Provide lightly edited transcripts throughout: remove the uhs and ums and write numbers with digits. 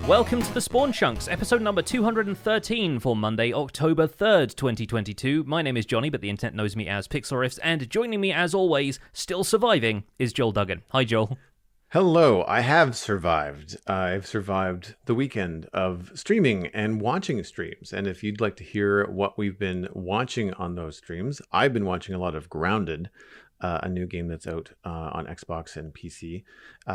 Welcome to the Spawn Chunks, episode number 213 for Monday, October 3rd, 2022. My name is Johnny, but the internet knows me as Pixel Riffs, and joining me as always, still surviving, is Joel Duggan. Hi, Joel. Hello, I have survived. I've survived the weekend of streaming and watching streams. And if you'd like to hear what we've been watching on those streams, I've been watching a lot of Grounded, a new game that's out on Xbox and PC.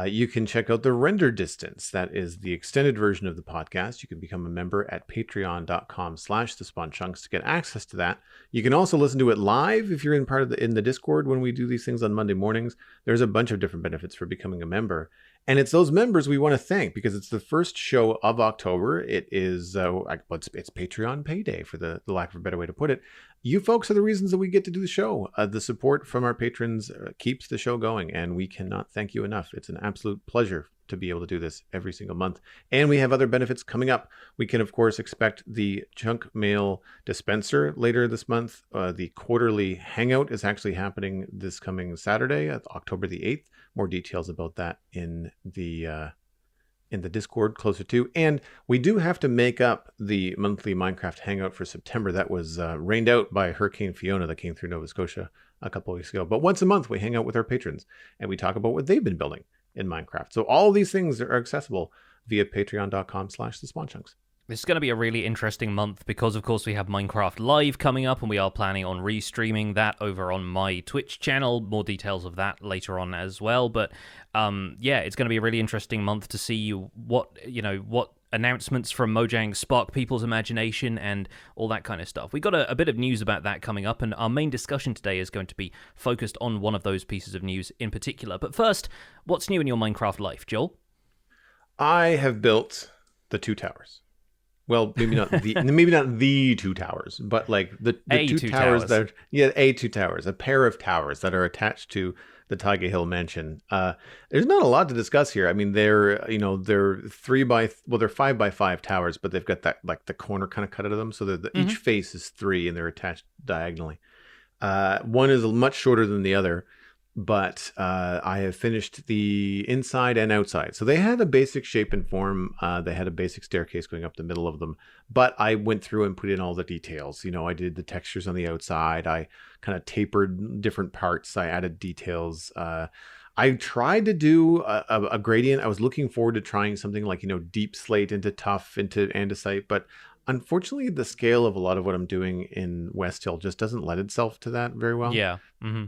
You can check out the Render Distance. That is the extended version of the podcast. You can become a member at patreon.com/thespawnchunks to get access to that. You can also listen to it live if you're in the Discord when we do these things on Monday mornings. There's a bunch of different benefits for becoming a member. And it's those members we want to thank because it's the first show of October. It is, it's Patreon payday for the lack of a better way to put it. You folks are the reasons that we get to do the show. The support from our patrons keeps the show going, and we cannot thank you enough. It's an absolute pleasure to be able to do this every single month. And we have other benefits coming up. We can, of course, expect the Chunk Mail dispenser later this month. The quarterly Hangout is actually happening this coming Saturday, October the 8th. More details about that in the Discord closer to. And we do have to make up the monthly Minecraft Hangout for September. That was rained out by Hurricane Fiona that came through Nova Scotia a couple of weeks ago. But once a month, we hang out with our patrons and we talk about what they've been building in Minecraft. So all these things are accessible via patreon.com/thespawnchunks. This is going to be a really interesting month because, of course, we have Minecraft Live coming up and we are planning on restreaming that over on my Twitch channel. More details of that later on as well. But yeah, it's going to be a really interesting month to see what announcements from Mojang spark people's imagination and all that kind of stuff. We got a bit of news about that coming up, and our main discussion today is going to be focused on one of those pieces of news in particular. But first, what's new in your Minecraft life, Joel? I have built the two towers. Well, maybe not the two towers, but like the two towers that are, two towers, a pair of towers that are attached to the Taiga Hill mansion. There's not a lot to discuss here. I mean, they're 5x5 towers, but they've got that like the corner kind of cut out of them, so that each face is 3 and they're attached diagonally. One is much shorter than the other. But I have finished the inside and outside. So they had a basic shape and form. They had a basic staircase going up the middle of them. But I went through and put in all the details. I did the textures on the outside. I kind of tapered different parts. I added details. I tried to do a gradient. I was looking forward to trying something like, deep slate into tough into andesite. But unfortunately, the scale of a lot of what I'm doing in West Hill just doesn't lend itself to that very well. Yeah.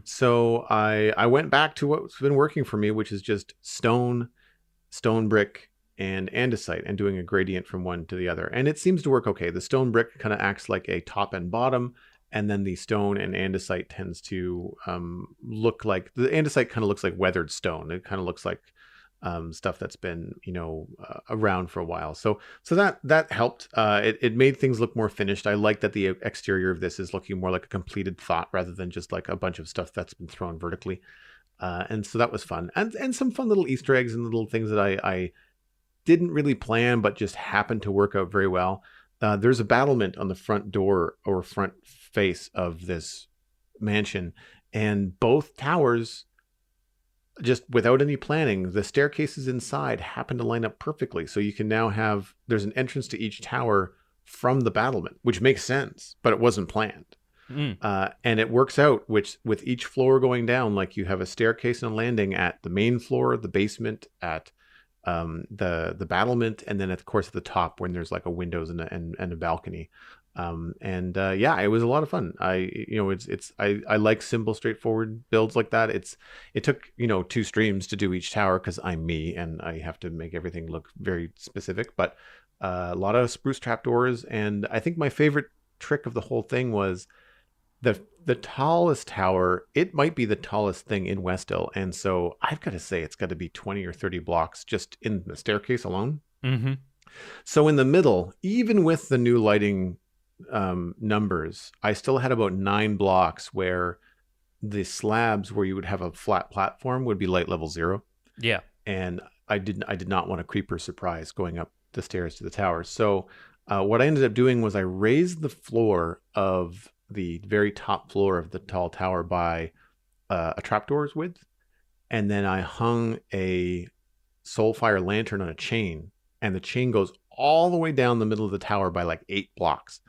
So I went back to what's been working for me, which is just stone brick, and andesite, and doing a gradient from one to the other. And it seems to work okay. The stone brick kind of acts like a top and bottom, and then the stone and andesite tends to look like, the andesite kind of looks like weathered stone. It kind of looks like stuff that's been around for a while, so that helped. It made things look more finished. I like that the exterior of this is looking more like a completed thought rather than just like a bunch of stuff that's been thrown vertically, and so that was fun, and some fun little Easter eggs and little things that I didn't really plan but just happened to work out very well. There's a battlement on the front door or front face of this mansion, and both towers, just without any planning, the staircases inside happen to line up perfectly. So you can now there's an entrance to each tower from the battlement, which makes sense, but it wasn't planned. And it works out, which with each floor going down, like you have a staircase and a landing at the main floor, the basement, at the battlement, and then of course at the top when there's like a windows and a balcony. It was a lot of fun. I like simple, straightforward builds like that. It took 2 streams to do each tower because I'm me and I have to make everything look very specific. But a lot of spruce trapdoors, and I think my favorite trick of the whole thing was the tallest tower. It might be the tallest thing in West Hill, and so I've got to say it's got to be 20 or 30 blocks just in the staircase alone. So in the middle, even with the new lighting numbers, I still had about 9 blocks where the slabs where you would have a flat platform would be light level 0. Yeah. And I did not want a creeper surprise going up the stairs to the tower. So what I ended up doing was I raised the floor of the very top floor of the tall tower by a trapdoor's width, and then I hung a Soulfire lantern on a chain and the chain goes all the way down the middle of the tower by like 8 blocks.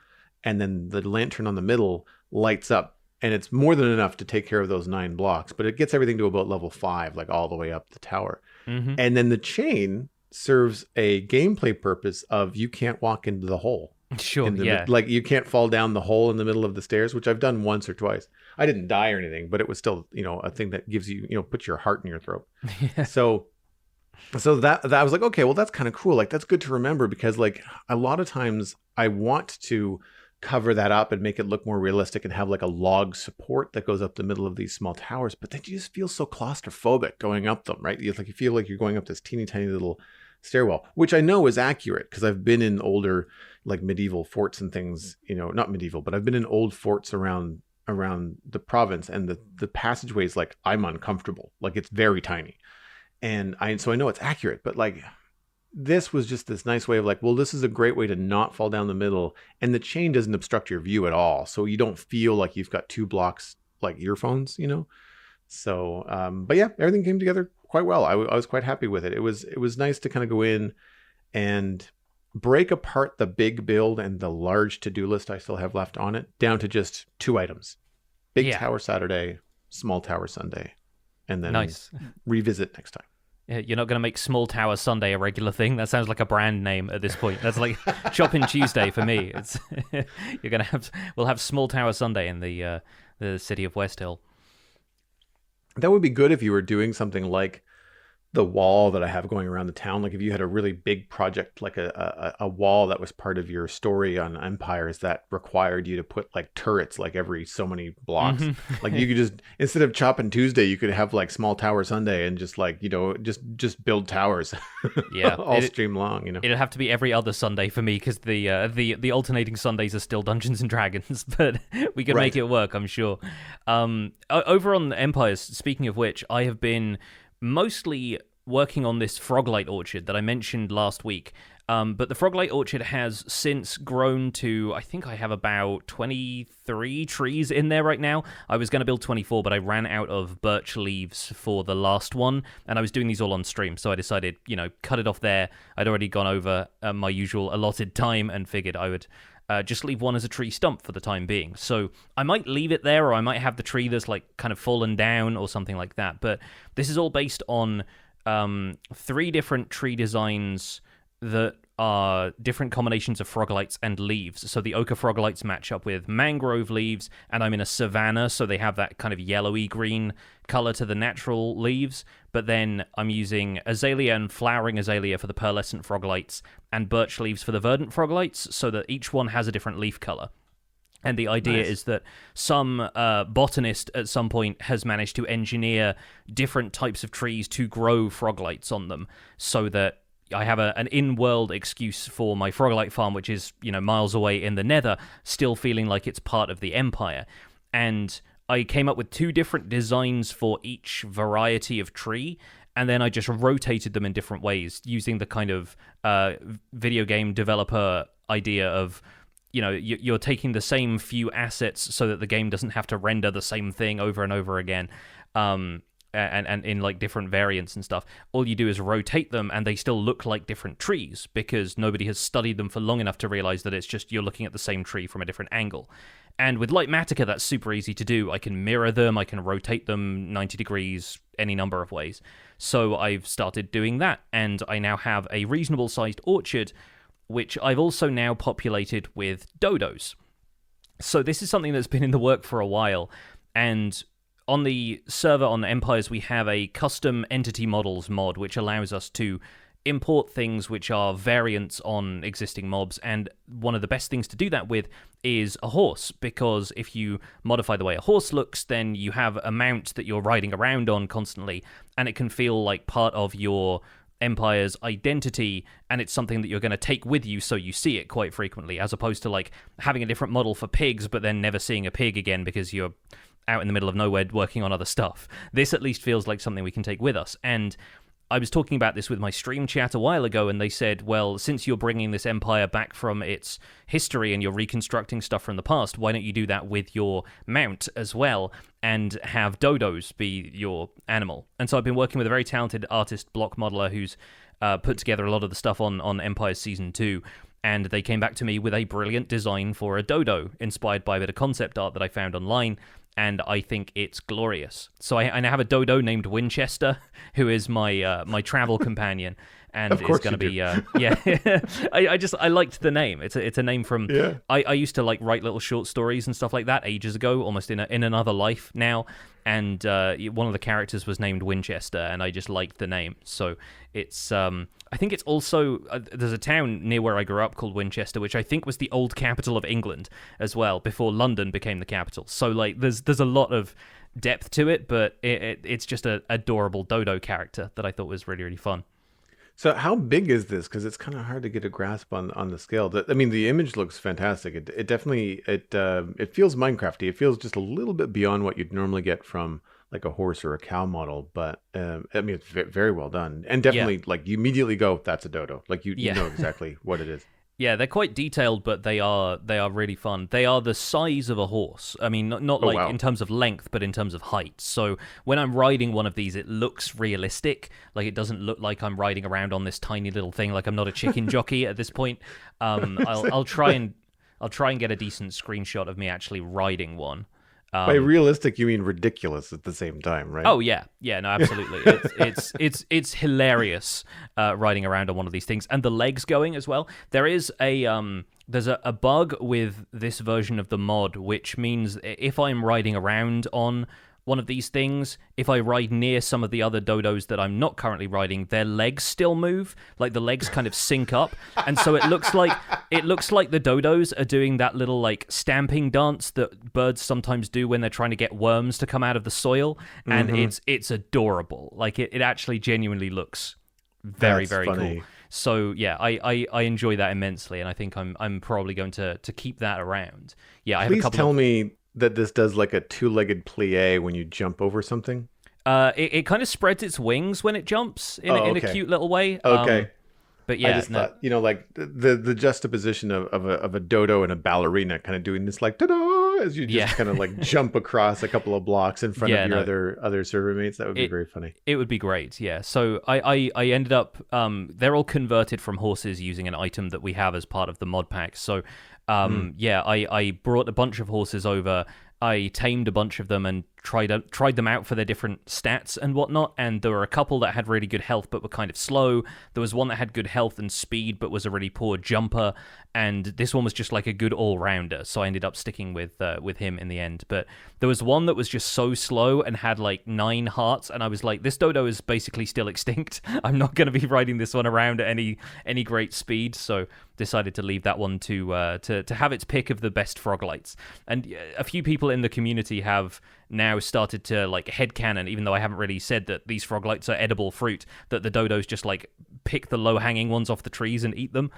And then the lantern on the middle lights up, and it's more than enough to take care of those 9 blocks, but it gets everything to about level 5, like all the way up the tower. Mm-hmm. And then the chain serves a gameplay purpose of you can't walk into the hole. Sure, yeah. Like you can't fall down the hole in the middle of the stairs, which I've done once or twice. I didn't die or anything, but it was still, a thing that gives you, puts your heart in your throat. Yeah. So that I was like, okay, well, that's kind of cool. Like, that's good to remember, because like a lot of times I want to cover that up and make it look more realistic and have like a log support that goes up the middle of these small towers. But then you just feel so claustrophobic going up them, right? You feel like you're going up this teeny tiny little stairwell, which I know is accurate because I've been in older, like medieval forts and things, not medieval, but I've been in old forts around the province, and the passageways, like, I'm uncomfortable. Like, it's very tiny. And so I know it's accurate, but like, this was just this nice way of like, well, this is a great way to not fall down the middle, and the chain doesn't obstruct your view at all. So you don't feel like you've got 2 blocks like earphones, So, but yeah, everything came together quite well. I was quite happy with it. It was nice to kind of go in and break apart the big build and the large to-do list I still have left on it down to just 2 items. Big tower Saturday, small tower Sunday, and then nice. Revisit next time. Yeah, you're not going to make Small Tower Sunday a regular thing. That sounds like a brand name at this point. That's like Shopping Tuesday for me. It's we'll have Small Tower Sunday in the city of West Hill. That would be good if you were doing something like the wall that I have going around the town. Like if you had a really big project, like a wall that was part of your story on Empires that required you to put like turrets like every so many blocks. Mm-hmm. Like you could just, instead of Chopping Tuesday, you could have like Small Tower Sunday and just like, just build towers. Yeah. all stream long, It'd have to be every other Sunday for me because the alternating Sundays are still Dungeons and Dragons, but we could make it work, I'm sure. Over on Empires, speaking of which, I have been mostly working on this Froglight Orchard that I mentioned last week. But the Froglight Orchard has since grown to, I think I have about 23 trees in there right now. I was going to build 24, but I ran out of birch leaves for the last one, and I was doing these all on stream, so I decided, cut it off there. I'd already gone over my usual allotted time and figured I would just leave one as a tree stump for the time being. So I might leave it there, or I might have the tree that's like kind of fallen down or something like that. But this is all based on 3 different tree designs that are different combinations of froglights and leaves. So the ochre froglights match up with mangrove leaves, and I'm in a savanna, so they have that kind of yellowy green color to the natural leaves. But then I'm using azalea and flowering azalea for the pearlescent froglights and birch leaves for the verdant froglights, so that each one has a different leaf color. And the idea is that some botanist at some point has managed to engineer different types of trees to grow froglights on them, so that I have an in-world excuse for my froglight farm, which is, miles away in the nether, still feeling like it's part of the Empire. And I came up with 2 different designs for each variety of tree, and then I just rotated them in different ways, using the kind of video game developer idea of, you're taking the same few assets so that the game doesn't have to render the same thing over and over again. And in like different variants and stuff. All you do is rotate them and they still look like different trees because nobody has studied them for long enough to realize that it's just you're looking at the same tree from a different angle. And with Lightmatica, that's super easy to do. I can mirror them, I can rotate them 90 degrees, any number of ways. So I've started doing that, and I now have a reasonable sized orchard, which I've also now populated with dodos. So this is something that's been in the work for a while, and on the server on Empires, we have a custom entity models mod, which allows us to import things which are variants on existing mobs, and one of the best things to do that with is a horse, because if you modify the way a horse looks, then you have a mount that you're riding around on constantly, and it can feel like part of your Empire's identity, and it's something that you're going to take with you, so you see it quite frequently, as opposed to like having a different model for pigs, but then never seeing a pig again because you're out in the middle of nowhere working on other stuff. This at least feels like something we can take with us. And I was talking about this with my stream chat a while ago, and they said, well, since you're bringing this empire back from its history and you're reconstructing stuff from the past, why don't you do that with your mount as well and have dodos be your animal? And so I've been working with a very talented artist block modeler who's put together a lot of the stuff on Empire Season 2, and they came back to me with a brilliant design for a dodo, inspired by a bit of concept art that I found online, and I think it's glorious. So I now have a dodo named Winchester, who is my travel companion, and Of course is going to be you yeah. I liked the name. It's a name from I used to like write little short stories and stuff like that ages ago, almost in another life now. And one of the characters was named Winchester, and I just liked the name. So it's I think it's also there's a town near where I grew up called Winchester, which I think was the old capital of England as well before London became the capital. So like there's a lot of depth to it, but it's just an adorable dodo character that I thought was really, really fun. So how big is this? Because it's kind of hard to get a grasp on the scale. I mean, the image looks fantastic. It definitely it feels Minecrafty. It feels just a little bit beyond what you'd normally get from like a horse or a cow model. But I mean, it's very well done, and definitely like you immediately go, "That's a dodo." Like you know exactly what it is. Yeah, they're quite detailed, but they are really fun. They are the size of a horse. I mean, not like wow. in terms of length, but in terms of height. So when I'm riding one of these, it looks realistic. Like it doesn't look like I'm riding around on this tiny little thing. Like I'm not a chicken jockey at this point. I'll try and get a decent screenshot of me actually riding one. By realistic, you mean ridiculous at the same time, right? Oh yeah, no, absolutely. It's hilarious riding around on one of these things, and the legs going as well. There is there's a bug with this version of the mod, which means if I'm riding around on one of these things, if I ride near some of the other dodos that I'm not currently riding, their legs still move. Like the legs kind of sync up, and so it looks like the dodos are doing that little like stamping dance that birds sometimes do when they're trying to get worms to come out of the soil, and it's adorable. Like it actually genuinely looks very cool. So yeah, I enjoy that immensely, and I think I'm probably going to keep that around. Yeah, I have a couple. Please tell me that this does like a two-legged plie when you jump over something. It kind of spreads its wings when it jumps in a cute little way. Okay. But yeah, I just thought, like the juxtaposition of a dodo and a ballerina kind of doing this like ta-da as you just kind of like jump across a couple of blocks in front of your other server mates. That would be very funny. It would be great, yeah. So I ended up they're all converted from horses using an item that we have as part of the mod pack. So I brought a bunch of horses over. I tamed a bunch of them and tried them out for their different stats and whatnot, and there were a couple that had really good health but were kind of slow. There was one that had good health and speed but was a really poor jumper, and this one was just like a good all-rounder, so I ended up sticking with him in the end. But there was one that was just so slow and had like 9 hearts, and I was like, this dodo is basically still extinct. I'm not going to be riding this one around at any great speed, so decided to leave that one to have its pick of the best froglights. And a few people in the community have now started to like headcanon, even though I haven't really said that these froglights are edible fruit, that the dodos just like pick the low-hanging ones off the trees and eat them,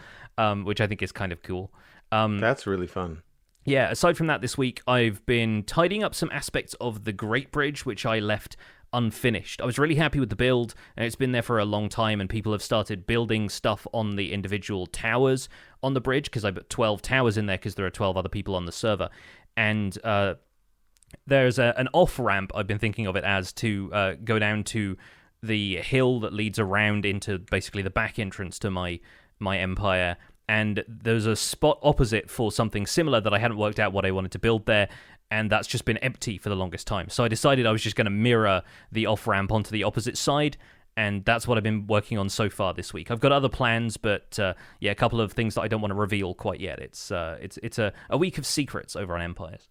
which I think is kind of cool. That's really fun. Yeah, aside from that, this week I've been tidying up some aspects of the Great Bridge, which I left unfinished. I was really happy with the build, and it's been there for a long time, and people have started building stuff on the individual towers on the bridge, because I put 12 towers in there because there are 12 other people on the server. And there's an off-ramp, I've been thinking of it as, to go down to the hill that leads around into basically the back entrance to my empire. And there's a spot opposite for something similar that I hadn't worked out what I wanted to build there, and that's just been empty for the longest time. So I decided I was just going to mirror the off-ramp onto the opposite side, and that's what I've been working on so far this week. I've got other plans, but a couple of things that I don't want to reveal quite yet. It's a week of secrets over on Empires.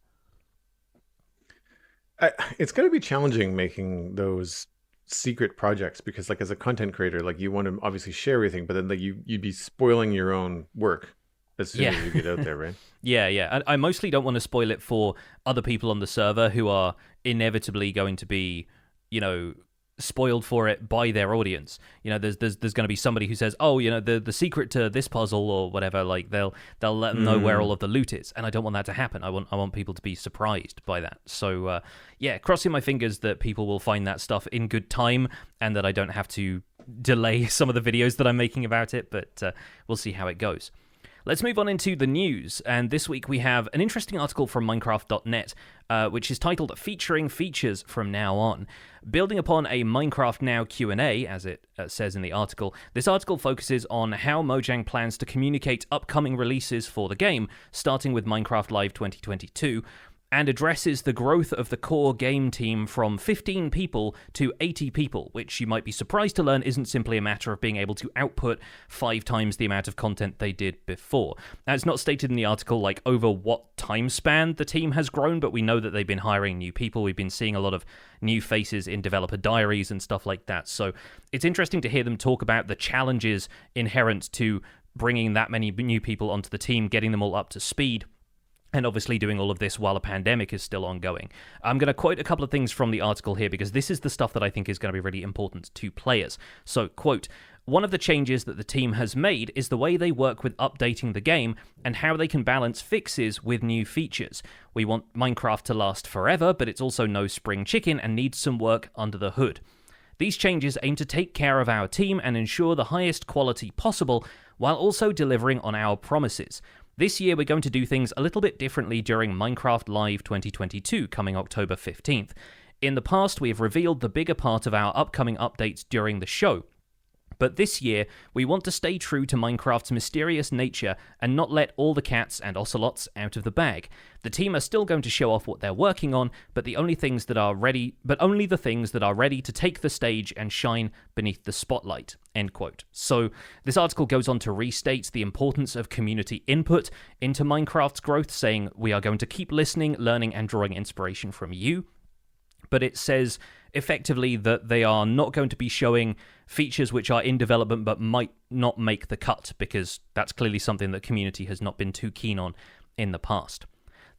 It's going to be challenging making those secret projects, because like as a content creator, like you want to obviously share everything, but then like you'd be spoiling your own work as soon as you get out there, right? Yeah. I mostly don't want to spoil it for other people on the server who are inevitably going to be, spoiled for it by their audience. There's going to be somebody who says, oh, the secret to this puzzle or whatever, like they'll let them know where all of the loot is, and I don't want that to happen. I want people to be surprised by that. So crossing my fingers that people will find that stuff in good time, and that I don't have to delay some of the videos that I'm making about it, but we'll see how it goes. Let's move on into the news, and this week we have an interesting article from Minecraft.net, which is titled Featuring Features from Now On. Building upon a Minecraft Now Q&A, as it says in the article, this article focuses on how Mojang plans to communicate upcoming releases for the game, starting with Minecraft Live 2022, and addresses the growth of the core game team from 15 people to 80 people, which you might be surprised to learn isn't simply a matter of being able to output 5 times the amount of content they did before. Now, it's not stated in the article like over what time span the team has grown, but we know that they've been hiring new people. We've been seeing a lot of new faces in developer diaries and stuff like that. So it's interesting to hear them talk about the challenges inherent to bringing that many new people onto the team, getting them all up to speed, and obviously doing all of this while a pandemic is still ongoing. I'm going to quote a couple of things from the article here because this is the stuff that I think is going to be really important to players. So, quote, "One of the changes that the team has made is the way they work with updating the game and how they can balance fixes with new features. We want Minecraft to last forever, but it's also no spring chicken and needs some work under the hood. These changes aim to take care of our team and ensure the highest quality possible while also delivering on our promises. This year, we're going to do things a little bit differently during Minecraft Live 2022, coming October 15th. In the past, we have revealed the bigger part of our upcoming updates during the show. But this year, we want to stay true to Minecraft's mysterious nature and not let all the cats and ocelots out of the bag. The team are still going to show off what they're working on, but only the things that are ready to take the stage and shine beneath the spotlight." End quote. So this article goes on to restate the importance of community input into Minecraft's growth, saying we are going to keep listening, learning, and drawing inspiration from you. But it says effectively that they are not going to be showing features which are in development but might not make the cut, because that's clearly something that community has not been too keen on in the past.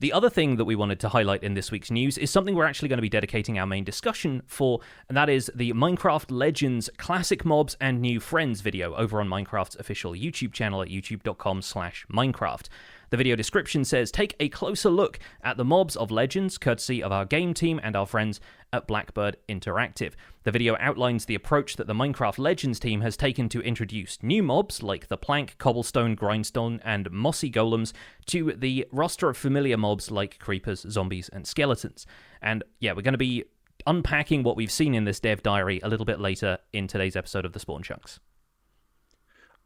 The other thing that we wanted to highlight in this week's news is something we're actually going to be dedicating our main discussion for, and that is the Minecraft Legends Classic Mobs and New Friends video over on Minecraft's official YouTube channel at youtube.com/Minecraft. The video description says, "Take a closer look at the mobs of Legends, courtesy of our game team and our friends at Blackbird Interactive." The video outlines the approach that the Minecraft Legends team has taken to introduce new mobs like the Plank, Cobblestone, Grindstone, and Mossy Golems to the roster of familiar mobs like Creepers, Zombies, and Skeletons. And yeah, we're going to be unpacking what we've seen in this dev diary a little bit later in today's episode of the Spawn Chunks.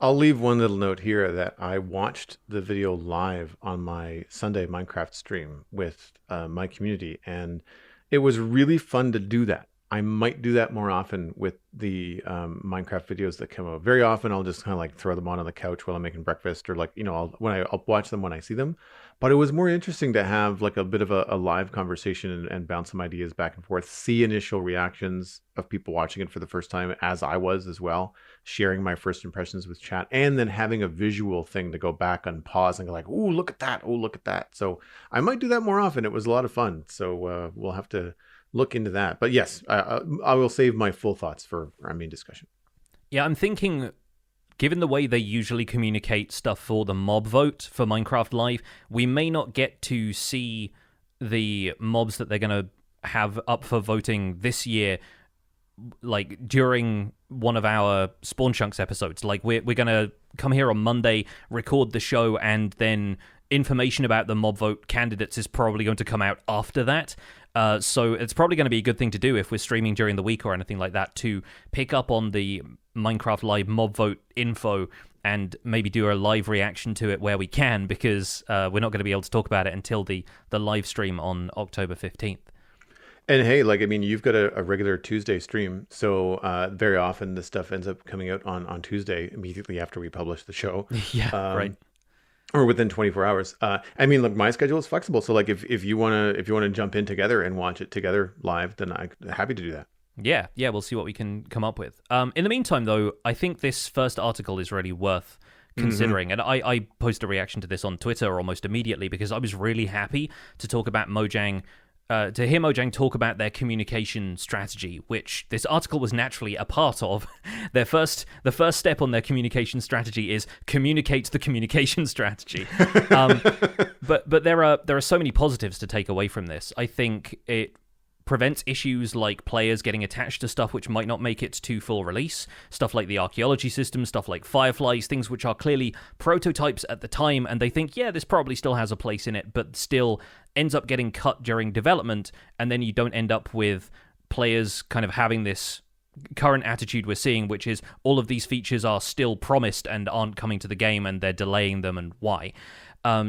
I'll leave one little note here that I watched the video live on my Sunday Minecraft stream with my community, and it was really fun to do that. I might do that more often with the Minecraft videos that come out. Very often, I'll just kind of like throw them on the couch while I'm making breakfast, or like, you know, I'll watch them when I see them. But it was more interesting to have like a bit of a live conversation and bounce some ideas back and forth, see initial reactions of people watching it for the first time, as I was as well, sharing my first impressions with chat, and then having a visual thing to go back and pause and go like, "Ooh, look at that! Oh, look at that!" So I might do that more often. It was a lot of fun. So we'll have to look into that. But yes, I will save my full thoughts for our main discussion. Yeah, I'm thinking, given the way they usually communicate stuff for the mob vote for Minecraft Live, we may not get to see the mobs that they're going to have up for voting this year, like during one of our Spawn Chunks episodes. Like we're going to come here on Monday, record the show, and then information about the mob vote candidates is probably going to come out after that. So it's probably going to be a good thing to do if we're streaming during the week or anything like that, to pick up on the Minecraft Live mob vote info and maybe do a live reaction to it where we can, because we're not going to be able to talk about it until the live stream on October 15th. And hey, like, I mean, you've got a regular Tuesday stream, so very often this stuff ends up coming out on Tuesday immediately after we publish the show. Yeah, right. Or within 24 hours. I mean, look, my schedule is flexible, so like if you wanna jump in together and watch it together live, then I'm happy to do that. Yeah, we'll see what we can come up with. In the meantime, though, I think this first article is really worth considering. And I posted a reaction to this on Twitter almost immediately because I was really happy to talk about Mojang, to hear Mojang talk about their communication strategy, which this article was naturally a part of. The first step on their communication strategy is communicate the communication strategy. But there are so many positives to take away from this. I think it prevents issues like players getting attached to stuff which might not make it to full release, stuff like the archaeology system, stuff like fireflies, things which are clearly prototypes at the time, and they think, yeah, this probably still has a place in it, but still ends up getting cut during development, and then you don't end up with players kind of having this current attitude we're seeing, which is all of these features are still promised and aren't coming to the game, and they're delaying them, and why.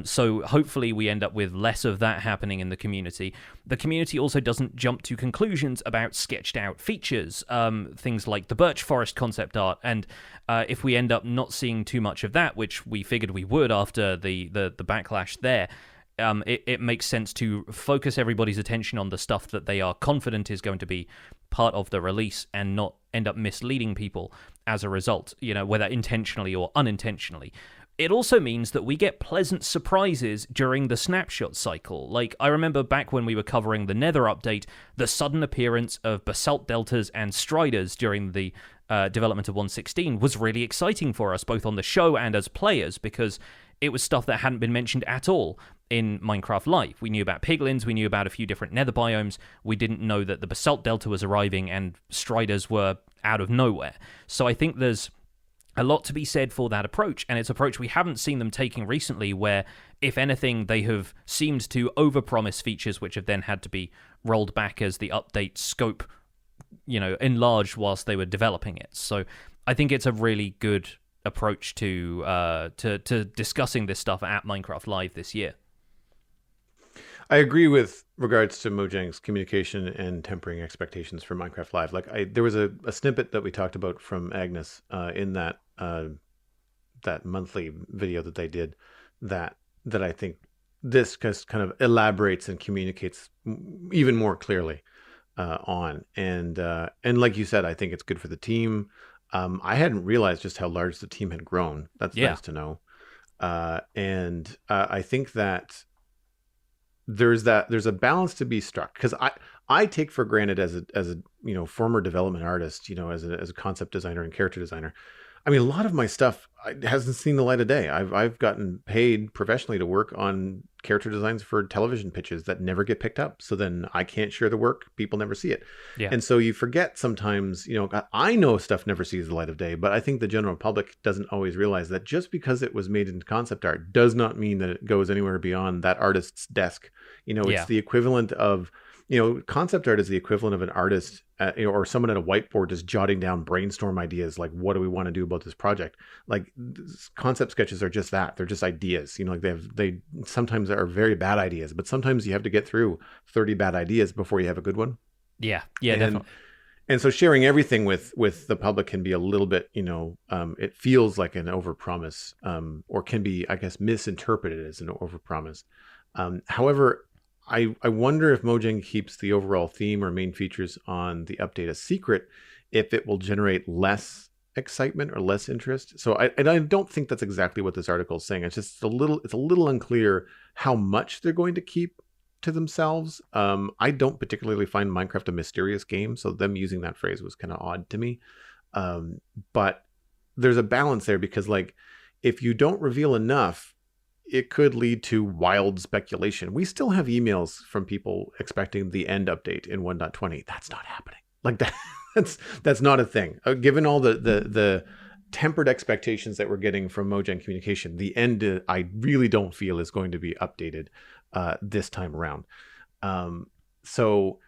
So hopefully we end up with less of that happening in the community. The community also doesn't jump to conclusions about sketched out features, things like the birch forest concept art, and if we end up not seeing too much of that, which we figured we would after the backlash there, it makes sense to focus everybody's attention on the stuff that they are confident is going to be part of the release and not end up misleading people as a result, whether intentionally or unintentionally. It also means that we get pleasant surprises during the snapshot cycle. Like, I remember back when we were covering the Nether update, the sudden appearance of basalt deltas and striders during the development of 1.16 was really exciting for us, both on the show and as players, because it was stuff that hadn't been mentioned at all in Minecraft Live. We knew about piglins, we knew about a few different nether biomes, we didn't know that the basalt delta was arriving and striders were out of nowhere. So I think there's a lot to be said for that approach, and it's an approach we haven't seen them taking recently, where, if anything, they have seemed to overpromise features which have then had to be rolled back as the update scope, enlarged whilst they were developing it. So I think it's a really good approach to discussing this stuff at Minecraft Live this year. I agree with regards to Mojang's communication and tempering expectations for Minecraft Live. There was a snippet that we talked about from Agnes in that monthly video that they did that I think this just kind of elaborates and communicates even more clearly on. And like you said, I think it's good for the team. I hadn't realized just how large the team had grown. That's nice to know. And I think that there's a balance to be struck, because I take for granted as a former development artist, as a concept designer and character designer. I mean, a lot of my stuff hasn't seen the light of day. I've gotten paid professionally to work on character designs for television pitches that never get picked up. So then I can't share the work. People never see it. Yeah. And so you forget sometimes, I know stuff never sees the light of day, but I think the general public doesn't always realize that just because it was made into concept art does not mean that it goes anywhere beyond that artist's desk. It's the equivalent of, concept art is the equivalent of an artist or someone at a whiteboard just jotting down brainstorm ideas. Like, what do we want to do about this project? Like, concept sketches are just that. They're just ideas. They sometimes are very bad ideas, but sometimes you have to get through 30 bad ideas before you have a good one. Yeah, definitely. And so sharing everything with the public can be a little bit, it feels like an overpromise, or can be, I guess, misinterpreted as an overpromise. However, I wonder if Mojang keeps the overall theme or main features on the update a secret, if it will generate less excitement or less interest. So I don't think that's exactly what this article is saying. It's just a little unclear how much they're going to keep to themselves. I don't particularly find Minecraft a mysterious game, so them using that phrase was kind of odd to me. But there's a balance there, because if you don't reveal enough, it could lead to wild speculation. We still have emails from people expecting the end update in 1.20. That's not happening. That's not a thing. Given all the tempered expectations that we're getting from Mojang Communication, the end I really don't feel is going to be updated this time around. So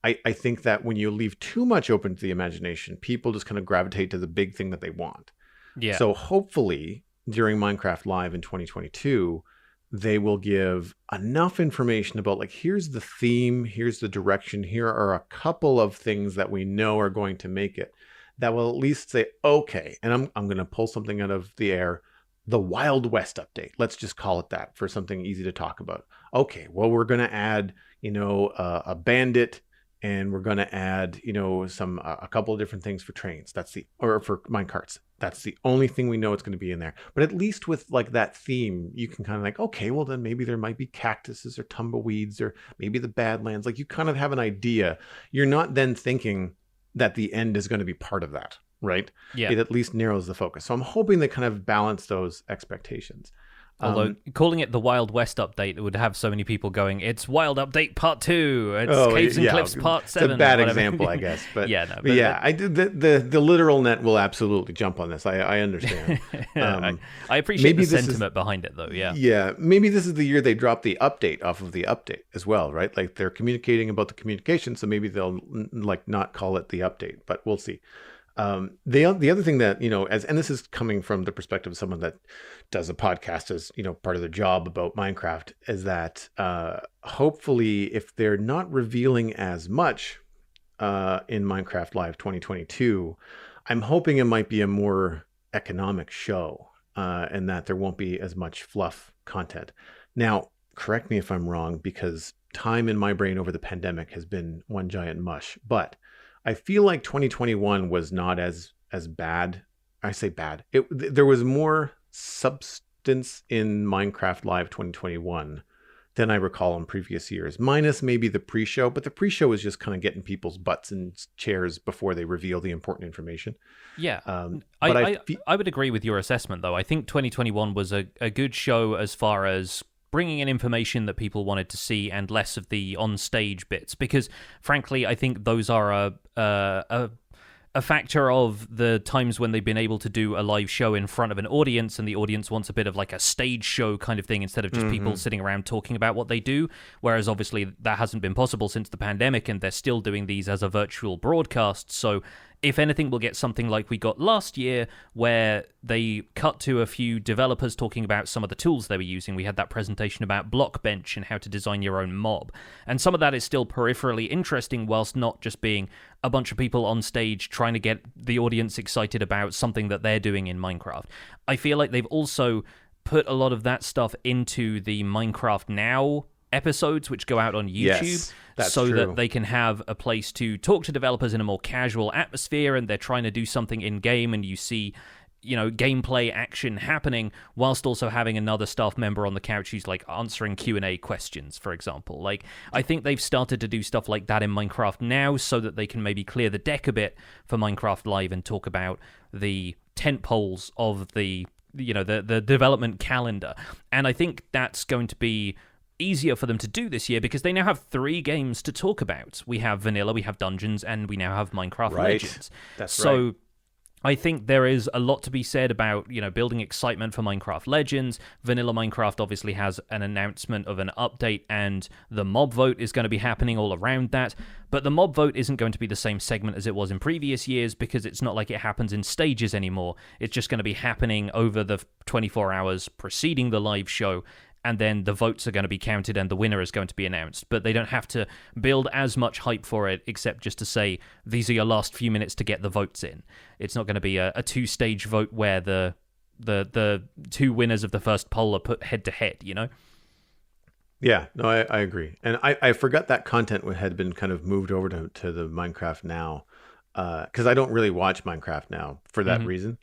I think that when you leave too much open to the imagination, people just kind of gravitate to the big thing that they want. Yeah. So hopefully, during Minecraft Live in 2022, they will give enough information about, here's the theme, here's the direction, here are a couple of things that we know are going to make it, that will at least say, okay, and I'm going to pull something out of the air, the Wild West update. Let's just call it that for something easy to talk about. Okay, well, we're going to add, a bandit, and we're going to add, a couple of different things for trains. Or for minecarts. That's the only thing we know it's going to be in there. But at least with that theme, you can kind of okay, well then maybe there might be cactuses or tumbleweeds or maybe the Badlands. You kind of have an idea. You're not then thinking that the end is going to be part of that, right? Yeah. It at least narrows the focus. So I'm hoping they kind of balance those expectations. Although calling it the Wild West update would have so many people going, it's Wild Update Part 2, it's Caves and Cliffs Part 7. It's a bad whatever. example, I guess. But I did the literal net will absolutely jump on this. I understand. I appreciate the sentiment behind it, though. Yeah. Yeah. Maybe this is the year they drop the update off of the update as well, right? Like they're communicating about the communication, so maybe they'll like not call it the update, but we'll see. The other thing that, and this is coming from the perspective of someone that does a podcast as, part of their job about Minecraft, is that hopefully if they're not revealing as much in Minecraft Live 2022, I'm hoping it might be a more economic show and that there won't be as much fluff content. Now, correct me if I'm wrong, because time in my brain over the pandemic has been one giant mush, but I feel like 2021 was not as bad. I say bad. There was more substance in Minecraft Live 2021 than I recall in previous years, minus maybe the pre-show. But the pre-show is just kind of getting people's butts in chairs before they reveal the important information. Yeah, I would agree with your assessment, though. I think 2021 was a good show as far as bringing in information that people wanted to see and less of the on-stage bits, because frankly, I think those are a factor of the times when they've been able to do a live show in front of an audience, and the audience wants a bit of like a stage show kind of thing instead of just people sitting around talking about what they do, whereas obviously that hasn't been possible since the pandemic, and they're still doing these as a virtual broadcast. So if anything, we'll get something like we got last year, where they cut to a few developers talking about some of the tools they were using. We had that presentation about Blockbench and how to design your own mob. And some of that is still peripherally interesting, whilst not just being a bunch of people on stage trying to get the audience excited about something that they're doing in Minecraft. I feel like they've also put a lot of that stuff into the Minecraft Now episodes, which go out on YouTube, so true, that they can have a place to talk to developers in a more casual atmosphere, and they're trying to do something in game, and you see gameplay action happening whilst also having another staff member on the couch who's like answering Q&A questions, for example. Like, I think they've started to do stuff like that in Minecraft Now so that they can maybe clear the deck a bit for Minecraft Live and talk about the tent poles of the development calendar. And I think that's going to be easier for them to do this year because they now have 3 games to talk about. We have Vanilla, we have Dungeons, and we now have Minecraft Legends. That's so right. I think there is a lot to be said about, building excitement for Minecraft Legends. Vanilla Minecraft obviously has an announcement of an update, and the mob vote is going to be happening all around that. But the mob vote isn't going to be the same segment as it was in previous years, because it's not like it happens in stages anymore. It's just going to be happening over the 24 hours preceding the live show, and then the votes are going to be counted and the winner is going to be announced. But they don't have to build as much hype for it, except just to say, these are your last few minutes to get the votes in. It's not going to be a 2-stage vote where the 2 winners of the first poll are put head-to-head, Yeah, no, I agree. And I forgot that content had been kind of moved over to the Minecraft Now, because I don't really watch Minecraft Now for that reason.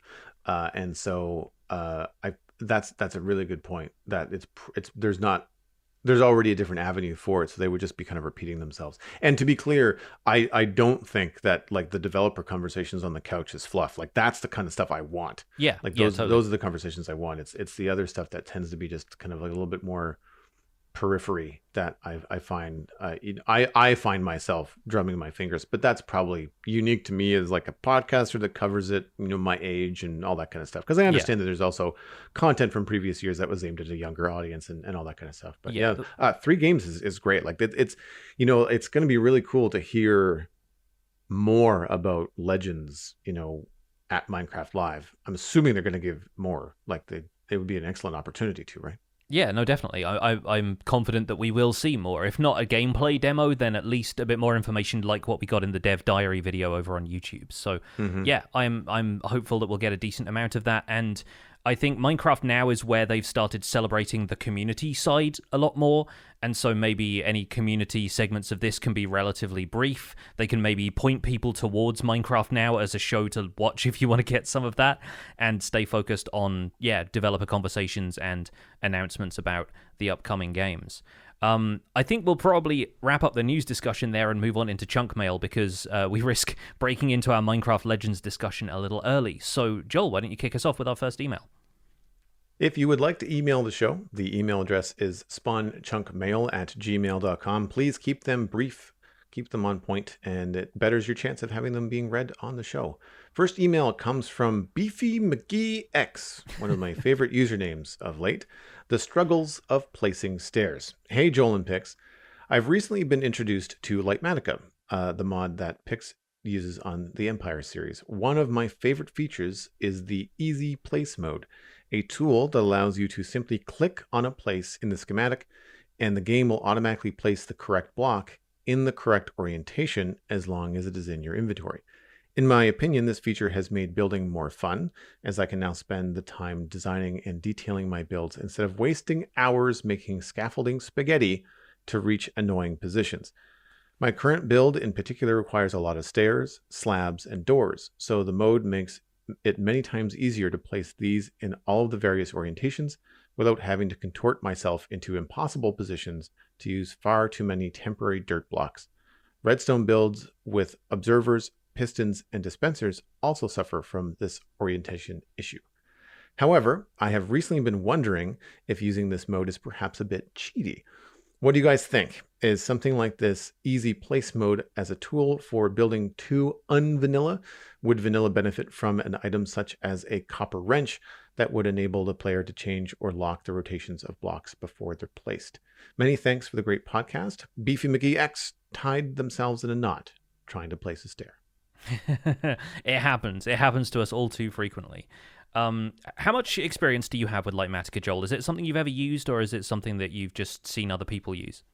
And so that's a really good point, that there's already a different avenue for it, so they would just be kind of repeating themselves. And to be clear, I don't think that like the developer conversations on the couch is fluff. Like, that's the kind of stuff I want. Yeah, like totally. Those are the conversations I want. It's the other stuff that tends to be just kind of like a little bit more periphery that I find I find myself drumming my fingers. But that's probably unique to me as like a podcaster that covers it, my age and all that kind of stuff, because I understand that there's also content from previous years that was aimed at a younger audience and all that kind of stuff. But 3 games is great. Like, it's it's going to be really cool to hear more about Legends at Minecraft Live. I'm assuming they're going to give more. Like, they would be an excellent opportunity to, right? Yeah, no, definitely. I'm confident that we will see more. If not a gameplay demo, then at least a bit more information like what we got in the Dev Diary video over on YouTube. So yeah, I'm hopeful that we'll get a decent amount of that. And I think Minecraft Now is where they've started celebrating the community side a lot more. And so maybe any community segments of this can be relatively brief. They can maybe point people towards Minecraft Now as a show to watch if you want to get some of that, and stay focused on, developer conversations and announcements about the upcoming games. I think we'll probably wrap up the news discussion there and move on into chunk mail, because we risk breaking into our Minecraft Legends discussion a little early. So, Joel, why don't you kick us off with our first email? If you would like to email the show, the email address is spawnchunkmail@gmail.com. Please keep them brief, keep them on point, and it betters your chance of having them being read on the show. First email comes from Beefy McGee X, one of my favorite usernames of late. The struggles of placing stairs. Hey, Joel and Pix. I've recently been introduced to Lightmatica, the mod that Pix uses on the Empire series. One of my favorite features is the Easy Place mode, a tool that allows you to simply click on a place in the schematic, and the game will automatically place the correct block in the correct orientation as long as it is in your inventory. In my opinion, this feature has made building more fun, as I can now spend the time designing and detailing my builds instead of wasting hours making scaffolding spaghetti to reach annoying positions. My current build in particular requires a lot of stairs, slabs, and doors, so the mode makes it many times easier to place these in all of the various orientations without having to contort myself into impossible positions to use far too many temporary dirt blocks. Redstone builds with observers, pistons, and dispensers also suffer from this orientation issue. However, I have recently been wondering if using this mode is perhaps a bit cheaty. What do you guys think? Is something like this easy place mode as a tool for building too unvanilla? Would vanilla benefit from an item such as a copper wrench that would enable the player to change or lock the rotations of blocks before they're placed? Many thanks for the great podcast. Beefy McGee X tied themselves in a knot trying to place a stair. It happens. It happens to us all too frequently. How much experience do you have with Lightmatica, Joel? Is it something you've ever used, or is it something that you've just seen other people use?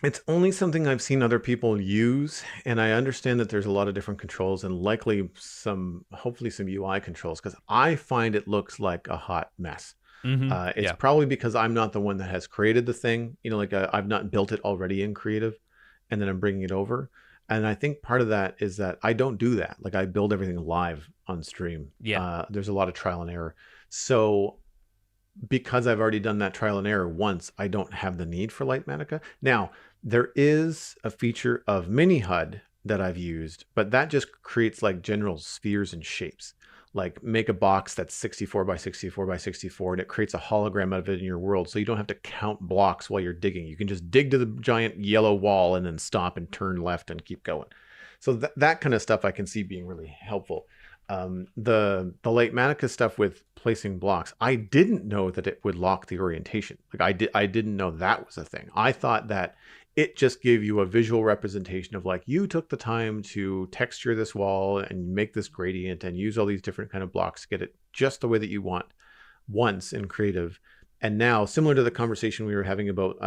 It's only something I've seen other people use, and I understand that there's a lot of different controls and likely hopefully some UI controls, because I find it looks like a hot mess. It's probably because I'm not the one that has created the thing. I've not built it already in Creative, and then I'm bringing it over. And I think part of that is that I don't do that. Like, I build everything live on stream. There's a lot of trial and error. So because I've already done that trial and error once, I don't have the need for Lightmatica. Now, there is a feature of mini HUD that I've used, but that just creates like general spheres and shapes. Like, make a box that's 64 by 64 by 64, and it creates a hologram of it in your world, so you don't have to count blocks while you're digging. You can just dig to the giant yellow wall and then stop and turn left and keep going. So that kind of stuff I can see being really helpful. The Lightmatica stuff with placing blocks, I didn't know that it would lock the orientation. I didn't know that was a thing. I thought that it just gave you a visual representation of, like, you took the time to texture this wall and make this gradient and use all these different kind of blocks to get it just the way that you want once in Creative. And now, similar to the conversation we were having about,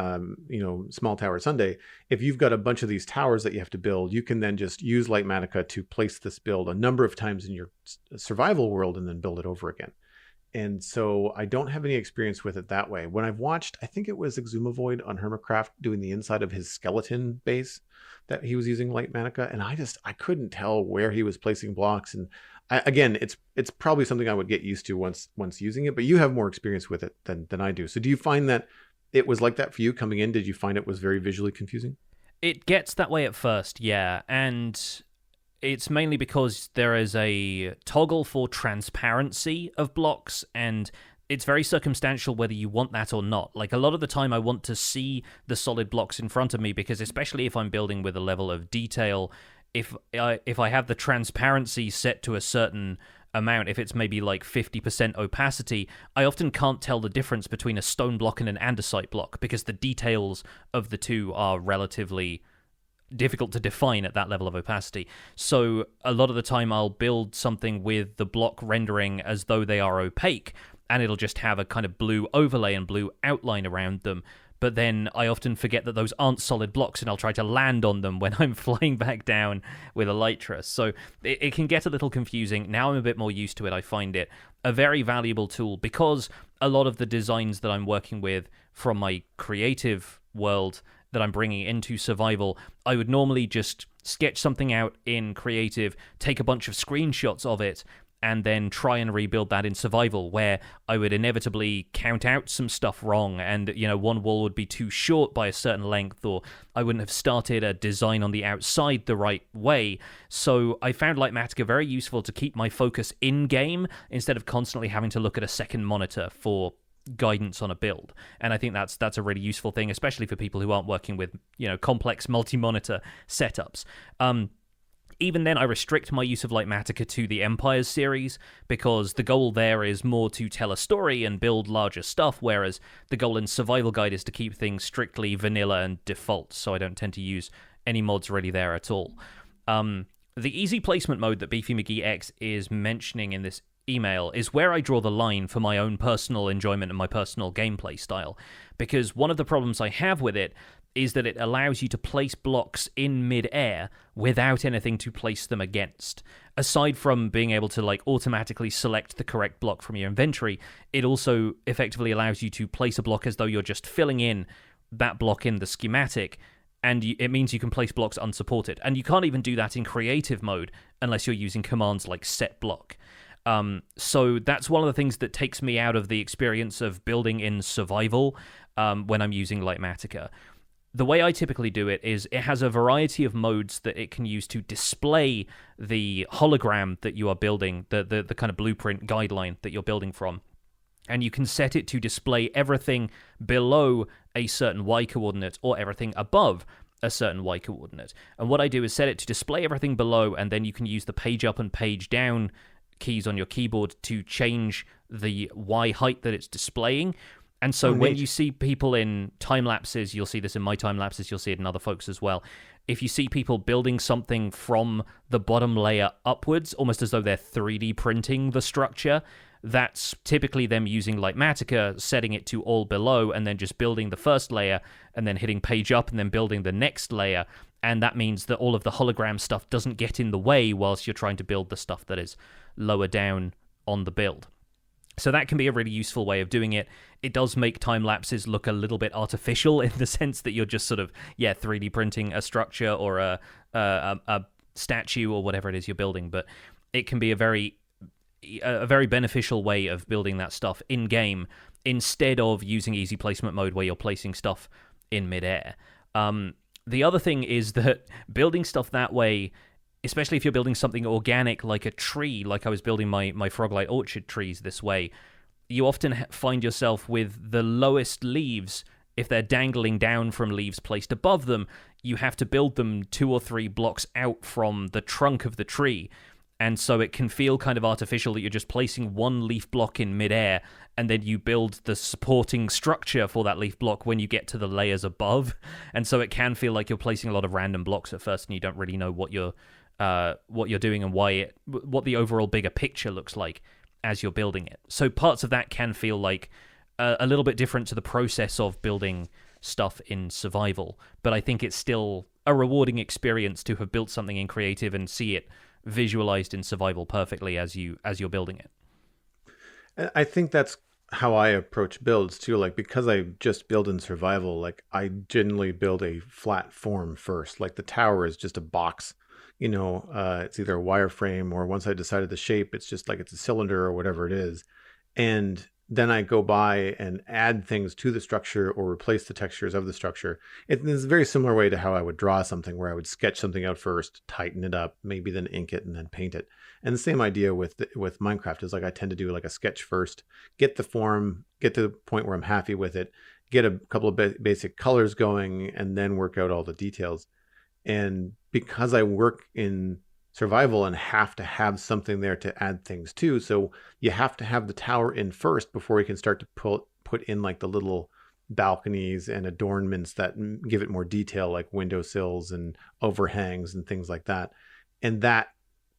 Small Tower Sunday, if you've got a bunch of these towers that you have to build, you can then just use Lightmatica to place this build a number of times in your survival world and then build it over again. And so I don't have any experience with it that way. When I've watched, I think it was Exumavoid on Hermitcraft doing the inside of his skeleton base that he was using Lightmatica, and I couldn't tell where he was placing blocks. And again, it's probably something I would get used to once using it, but you have more experience with it than I do. So do you find that it was like that for you coming in? Did you find it was very visually confusing? It gets that way at first, yeah. And it's mainly because there is a toggle for transparency of blocks, and it's very circumstantial whether you want that or not. Like, a lot of the time I want to see the solid blocks in front of me, because especially if I'm building with a level of detail, if I have the transparency set to a certain amount, if it's maybe like 50% opacity, I often can't tell the difference between a stone block and an andesite block, because the details of the two are relatively difficult to define at that level of opacity. So a lot of the time I'll build something with the block rendering as though they are opaque, and it'll just have a kind of blue overlay and blue outline around them. But then I often forget that those aren't solid blocks, and I'll try to land on them when I'm flying back down with Elytra. So it can get a little confusing. Now I'm a bit more used to it. I find it a very valuable tool, because a lot of the designs that I'm working with from my creative world that I'm bringing into survival, I would normally just sketch something out in creative, take a bunch of screenshots of it, and then try and rebuild that in survival, where I would inevitably count out some stuff wrong, and one wall would be too short by a certain length, or I wouldn't have started a design on the outside the right way. So I found Lightmatica very useful to keep my focus in game instead of constantly having to look at a second monitor for guidance on a build. And I think that's a really useful thing, especially for people who aren't working with, complex multi-monitor setups. Even then, I restrict my use of Litematica to the Empires series, because the goal there is more to tell a story and build larger stuff, whereas the goal in Survival Guide is to keep things strictly vanilla and default, so I don't tend to use any mods really there at all. The easy placement mode that Beefy McGee X is mentioning in this email is where I draw the line for my own personal enjoyment and my personal gameplay style, because one of the problems I have with it is that it allows you to place blocks in mid-air without anything to place them against. Aside from being able to automatically select the correct block from your inventory, it also effectively allows you to place a block as though you're just filling in that block in the schematic, and it means you can place blocks unsupported. And you can't even do that in creative mode unless you're using commands like set block. So that's one of the things that takes me out of the experience of building in survival when I'm using Litematica. The way I typically do it is it has a variety of modes that it can use to display the hologram that you are building, the kind of blueprint guideline that you're building from. And you can set it to display everything below a certain Y coordinate or everything above a certain Y coordinate. And what I do is set it to display everything below, and then you can use the page up and page down keys on your keyboard to change the Y height that it's displaying. And so when you see people in time lapses, you'll see this in my time lapses, you'll see it in other folks as well. If you see people building something from the bottom layer upwards, almost as though they're 3D printing the structure, that's typically them using Litematica, setting it to all below, and then just building the first layer, and then hitting page up, and then building the next layer. And that means that all of the hologram stuff doesn't get in the way whilst you're trying to build the stuff that is lower down on the build. So that can be a really useful way of doing it. It does make time lapses look a little bit artificial in the sense that you're just sort of 3D printing a structure or a statue or whatever it is you're building, but it can be a very beneficial way of building that stuff in game instead of using easy placement mode where you're placing stuff in midair. The other thing is that building stuff that way, especially if you're building something organic like a tree, like I was building my Froglight Orchard trees this way, you often find yourself with the lowest leaves. If they're dangling down from leaves placed above them, you have to build them 2 or 3 blocks out from the trunk of the tree. And so it can feel kind of artificial that you're just placing one leaf block in midair, and then you build the supporting structure for that leaf block when you get to the layers above. And so it can feel like you're placing a lot of random blocks at first, and you don't really know what you're doing and what the overall bigger picture looks like as you're building it. So parts of that can feel like a little bit different to the process of building stuff in survival, but I think it's still a rewarding experience to have built something in creative and see it visualized in survival perfectly as you're building it. I think that's how I approach builds too. Like, because I just build in survival, like I generally build a flat form first. Like the tower is just a box, it's either a wireframe, or once I decided the shape, it's just like it's a cylinder or whatever it is. And then I go by and add things to the structure or replace the textures of the structure. It's a very similar way to how I would draw something, where I would sketch something out first, tighten it up, maybe then ink it and then paint it. And the same idea with Minecraft is like I tend to do like a sketch first, get the form, get to the point where I'm happy with it, get a couple of basic colors going, and then work out all the details. And because I work in survival and have to have something there to add things to, so you have to have the tower in first before you can start to put in like the little balconies and adornments that give it more detail, like windowsills and overhangs and things like that. And that,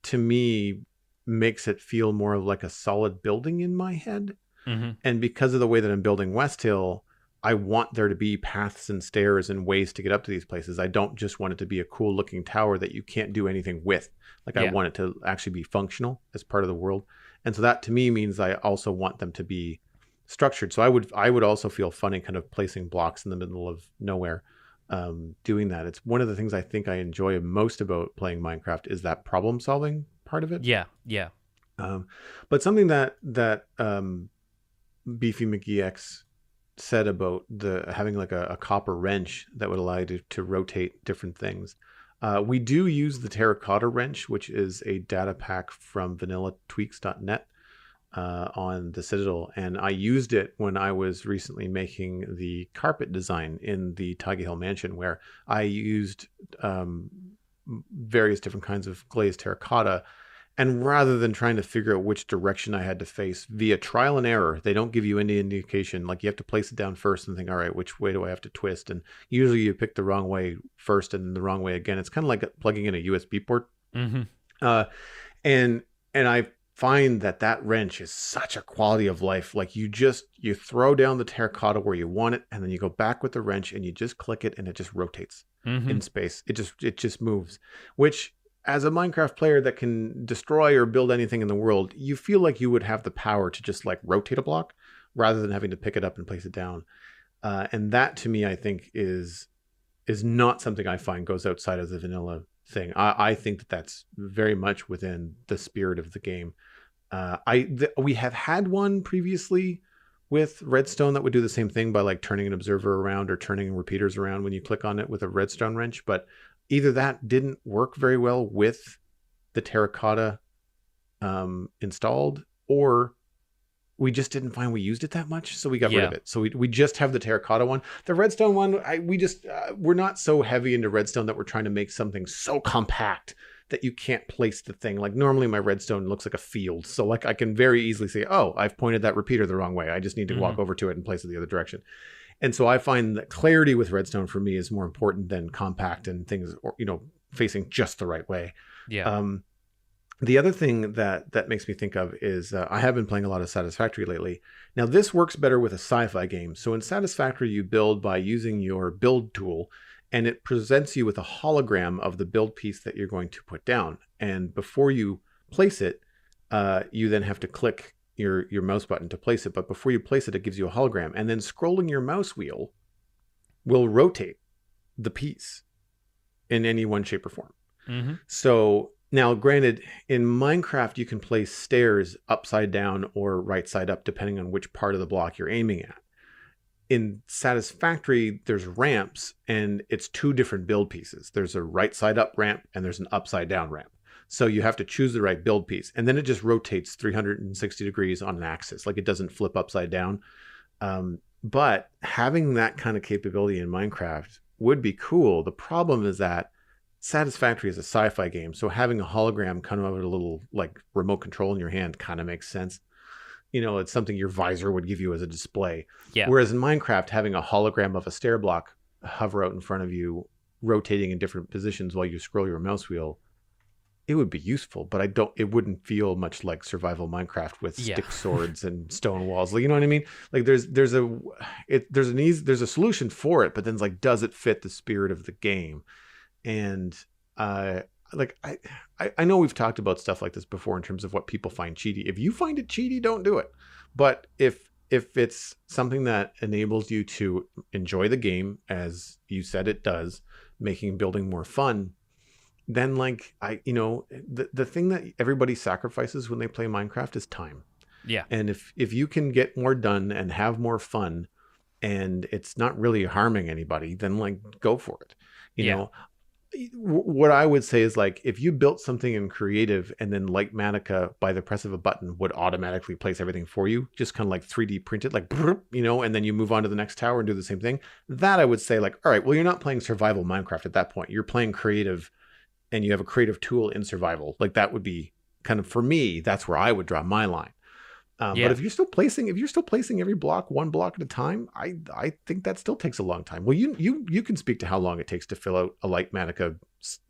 to me, makes it feel more like a solid building in my head. Mm-hmm. And because of the way that I'm building West Hill, I want there to be paths and stairs and ways to get up to these places. I don't just want it to be a cool looking tower that you can't do anything with. Like, I want it to actually be functional as part of the world. And so that to me means I also want them to be structured. So I would also feel funny kind of placing blocks in the middle of nowhere, doing that. It's one of the things I think I enjoy most about playing Minecraft is that problem solving part of it. Yeah. But something that Beefy McGeex said about having like a copper wrench that would allow you to rotate different things. We do use the Terracotta Wrench, which is a data pack from vanillatweaks.net. on the Citadel, and I used it when I was recently making the carpet design in the Tiger Hill mansion, where I used various different kinds of glazed terracotta. And rather than trying to figure out which direction I had to face via trial and error, they don't give you any indication. Like, you have to place it down first and think, all right, which way do I have to twist? And usually you pick the wrong way first and the wrong way again. It's kind of like plugging in a USB port. Mm-hmm. And I find that wrench is such a quality of life. Like, you throw down the terracotta where you want it, and then you go back with the wrench and you just click it, and it just rotates in space. It just moves, which, as a Minecraft player that can destroy or build anything in the world, you feel like you would have the power to just like rotate a block rather than having to pick it up and place it down. And that, to me, I think is not something I find goes outside of the vanilla thing. I think that's very much within the spirit of the game. We have had one previously with redstone that would do the same thing by like turning an observer around or turning repeaters around when you click on it with a redstone wrench, but either that didn't work very well with the terracotta installed, or we just didn't find we used it that much, so we got rid of it. So we just have the terracotta one. The redstone one, we're not so heavy into redstone that we're trying to make something so compact that you can't place the thing. Like, normally my redstone looks like a field, so like I can very easily say, oh, I've pointed that repeater the wrong way. I just need to walk over to it and place it the other direction. And so I find that clarity with redstone for me is more important than compact and things, or, facing just the right way. Yeah. The other thing that makes me think of is I have been playing a lot of Satisfactory lately. Now, this works better with a sci-fi game. So in Satisfactory, you build by using your build tool, and it presents you with a hologram of the build piece that you're going to put down. And before you place it, you then have to click your mouse button to place it. But before you place it, it gives you a hologram. And then scrolling your mouse wheel will rotate the piece in any one shape or form. Mm-hmm. So now, granted, in Minecraft, you can place stairs upside down or right side up, depending on which part of the block you're aiming at. In Satisfactory, there's ramps, and it's two different build pieces. There's a right side up ramp, and there's an upside down ramp. So you have to choose the right build piece, and then it just rotates 360 degrees on an axis. Like, it doesn't flip upside down. But having that kind of capability in Minecraft would be cool. The problem is that Satisfactory is a sci-fi game, so having a hologram kind of a little like remote control in your hand kind of makes sense. It's something your visor would give you as a display. Yeah. Whereas in Minecraft, having a hologram of a stair block hover out in front of you, rotating in different positions while you scroll your mouse wheel, it would be useful, but it wouldn't feel much like survival Minecraft with stick swords and stone walls. Like, you know what I mean? Like, there's a solution for it, but then it's like, does it fit the spirit of the game? And I know we've talked about stuff like this before in terms of what people find cheaty. If you find it cheaty, don't do it. But if it's something that enables you to enjoy the game, as you said it does, making building more fun, then the thing that everybody sacrifices when they play Minecraft is time. Yeah. And if you can get more done and have more fun, and it's not really harming anybody, then like, go for it. You know, what I would say is, like, if you built something in creative and then Litematica by the press of a button would automatically place everything for you, just kind of like 3D print it, like, and then you move on to the next tower and do the same thing, that I would say, like, all right, well, you're not playing survival Minecraft at that point. You're playing creative, and you have a creative tool in survival. Like, that would be kind of, for me, that's where I would draw my line. But if you're still placing every block one block at a time, I think that still takes a long time. Well, you can speak to how long it takes to fill out a Litematica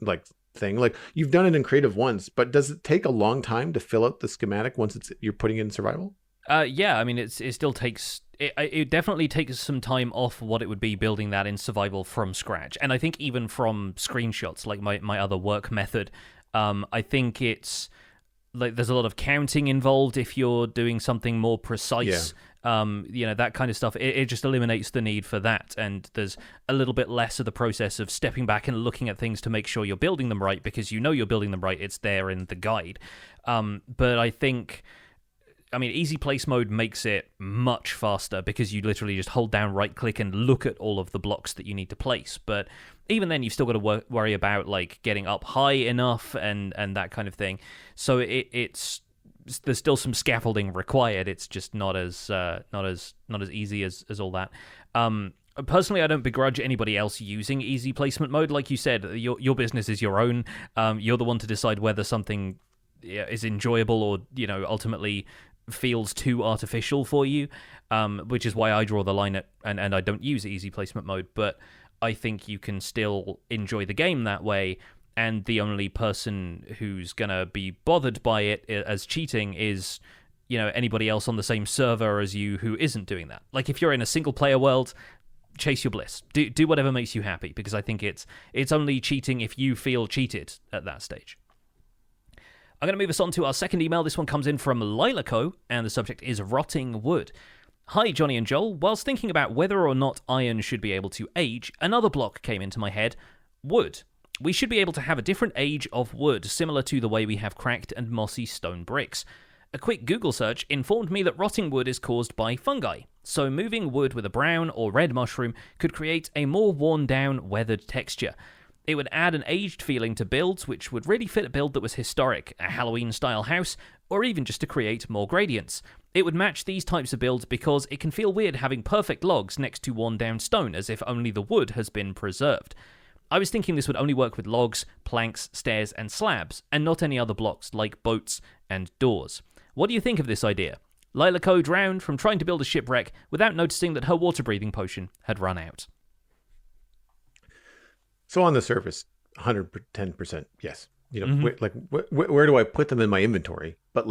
like thing. Like, you've done it in creative once, but does it take a long time to fill out the schematic once you're putting it in survival? Yeah, I mean, it still takes. It definitely takes some time off what it would be building that in survival from scratch, and I think even from screenshots, like my other work method, I think it's. Like, there's a lot of counting involved if you're doing something more precise. That kind of stuff. It just eliminates the need for that, and there's a little bit less of the process of stepping back and looking at things to make sure you're building them right, because you're building them right. It's there in the guide. But I think, easy place mode makes it much faster, because you literally just hold down right click and look at all of the blocks that you need to place. But even then, you've still got to worry about like getting up high enough and that kind of thing. So it's there's still some scaffolding required. It's just not as easy as all that. Personally, I don't begrudge anybody else using easy placement mode. Like you said, your business is your own. You're the one to decide whether something is enjoyable or, ultimately feels too artificial for you, which is why I draw the line at, and I don't use easy placement mode. But I think you can still enjoy the game that way, and the only person who's going to be bothered by it as cheating is, anybody else on the same server as you who isn't doing that. Like, if you're in a single-player world, chase your bliss. Do whatever makes you happy, because I think it's only cheating if you feel cheated at that stage. I'm going to move us on to our second email. This one comes in from Lilaco, and the subject is rotting wood. Hi, Jonny and Joel. Whilst thinking about whether or not iron should be able to age, another block came into my head. Wood. We should be able to have a different age of wood, similar to the way we have cracked and mossy stone bricks. A quick Google search informed me that rotting wood is caused by fungi, so moving wood with a brown or red mushroom could create a more worn-down, weathered texture. It would add an aged feeling to builds, which would really fit a build that was historic, a Halloween-style house, or even just to create more gradients. It would match these types of builds because it can feel weird having perfect logs next to worn-down stone, as if only the wood has been preserved. I was thinking this would only work with logs, planks, stairs, and slabs, and not any other blocks like boats and doors. What do you think of this idea? Lilaco drowned from trying to build a shipwreck without noticing that her water-breathing potion had run out. So on the surface, 110%, yes. Where do I put them in my inventory? But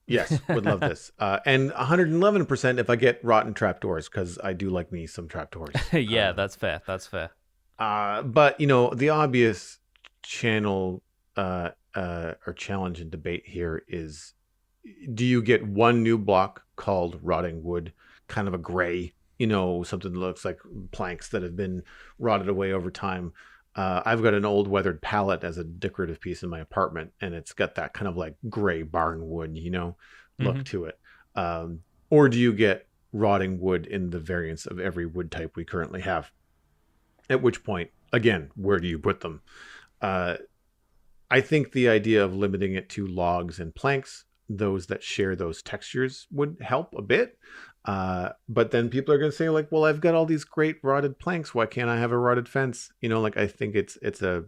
yes, would love this. And 111% if I get rotten trapdoors, because I do like me some trapdoors. Yeah, that's fair. That's fair. But the obvious channel or challenge and debate here is: do you get one new block called rotting wood, kind of a gray, something that looks like planks that have been rotted away over time? I've got an old weathered pallet as a decorative piece in my apartment, and it's got that kind of like gray barn wood, look to it. Or do you get rotting wood in the variants of every wood type we currently have? At which point, again, where do you put them? I think the idea of limiting it to logs and planks, those that share those textures, would help a bit. But then people are going to say, like, well, I've got all these great rotted planks. Why can't I have a rotted fence? I think it's a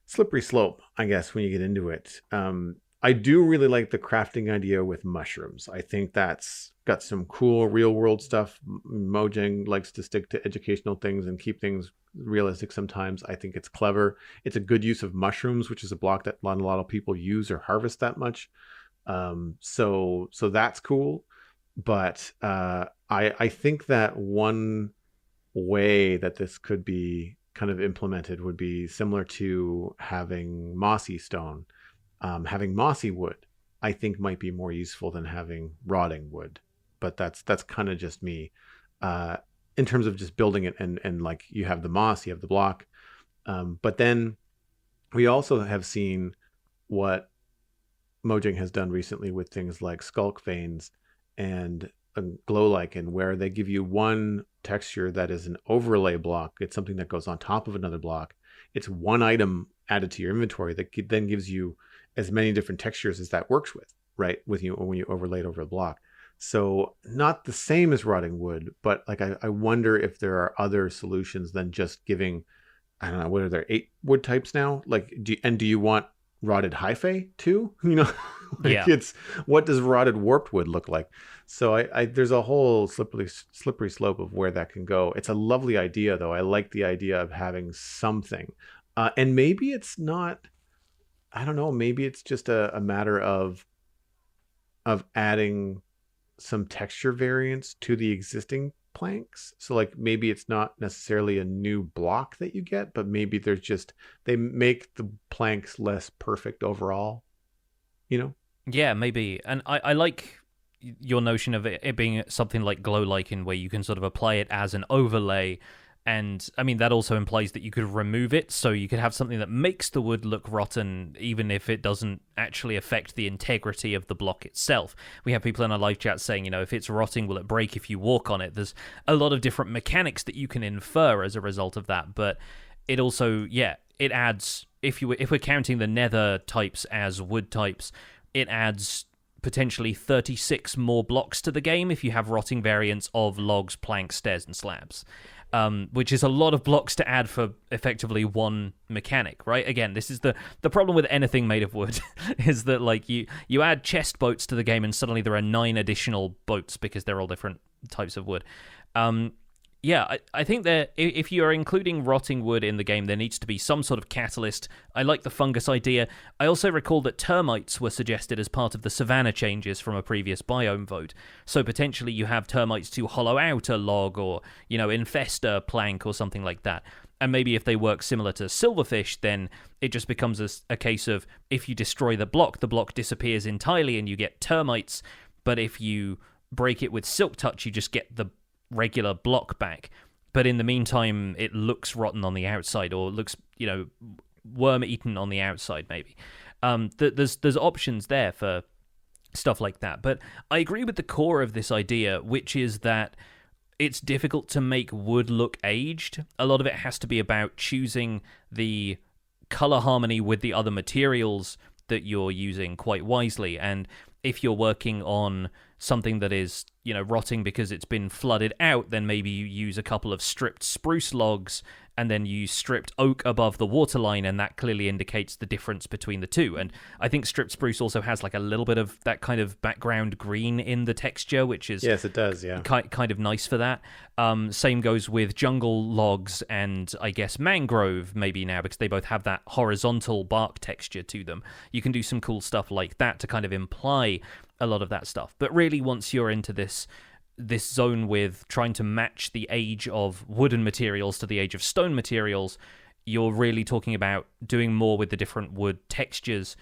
slippery slope, I guess, when you get into it. I do really like the crafting idea with mushrooms. I think that's got some cool real world stuff. Mojang likes to stick to educational things and keep things realistic sometimes. I think it's clever. It's a good use of mushrooms, which is a block that not a lot of people use or harvest that much. So that's cool. But I think that one way that this could be kind of implemented would be similar to having mossy stone. Having mossy wood, I think, might be more useful than having rotting wood. But that's kind of just me. In terms of just building it and like you have the moss, you have the block. But then we also have seen what Mojang has done recently with things like skulk veins and glow lichen, where they give you one texture that is an overlay block. It's something that goes on top of another block. It's one item added to your inventory that then gives you as many different textures as that works with, right? With you when you overlay it over a block. So not the same as rotting wood, but like I wonder if there are other solutions than just giving, I don't know, what are there, 8 wood types now? Like, do you want rotted hyphae too? Yeah. It's, what does rotted warped wood look like? So I there's a whole slippery slope of where that can go. It's a lovely idea, though. I like the idea of having something, and maybe it's not. I don't know. Maybe it's just a matter of adding some texture variants to the existing planks. So like maybe it's not necessarily a new block that you get, but maybe there's just, they make the planks less perfect overall, Yeah, maybe. And I like your notion of it being something like glow lichen, where you can sort of apply it as an overlay. And I mean, that also implies that you could remove it, so you could have something that makes the wood look rotten, even if it doesn't actually affect the integrity of the block itself. We have people in our live chat saying, if it's rotting, will it break if you walk on it? There's a lot of different mechanics that you can infer as a result of that, but it also, it adds, if we're counting the nether types as wood types, it adds potentially 36 more blocks to the game if you have rotting variants of logs, planks, stairs, and slabs. Which is a lot of blocks to add for effectively one mechanic, right? Again, this is the problem with anything made of wood, is that like you add chest boats to the game and suddenly there are 9 additional boats because they're all different types of wood. Yeah, I think that if you are including rotting wood in the game, there needs to be some sort of catalyst. I like the fungus idea. I also recall that termites were suggested as part of the savanna changes from a previous biome vote. So potentially you have termites to hollow out a log or, infest a plank or something like that. And maybe if they work similar to silverfish, then it just becomes a case of if you destroy the block disappears entirely and you get termites. But if you break it with silk touch, you just get the regular block back, but in the meantime it looks rotten on the outside or looks worm eaten on the outside maybe. There's options there for stuff like that, but I agree with the core of this idea, which is that it's difficult to make wood look aged. A lot of it has to be about choosing the color harmony with the other materials that you're using quite wisely, and if you're working on something that is, rotting because it's been flooded out, then maybe you use a couple of stripped spruce logs and then you stripped oak above the waterline, and that clearly indicates the difference between the two. And I think stripped spruce also has like a little bit of that kind of background green in the texture, which is yes, it does, yeah, kind of nice for that. Same goes with jungle logs and I guess mangrove maybe now, because they both have that horizontal bark texture to them. You can do some cool stuff like that to kind of imply a lot of that stuff. But really, once you're into this zone with trying to match the age of wooden materials to the age of stone materials, you're really talking about doing more with the different wood textures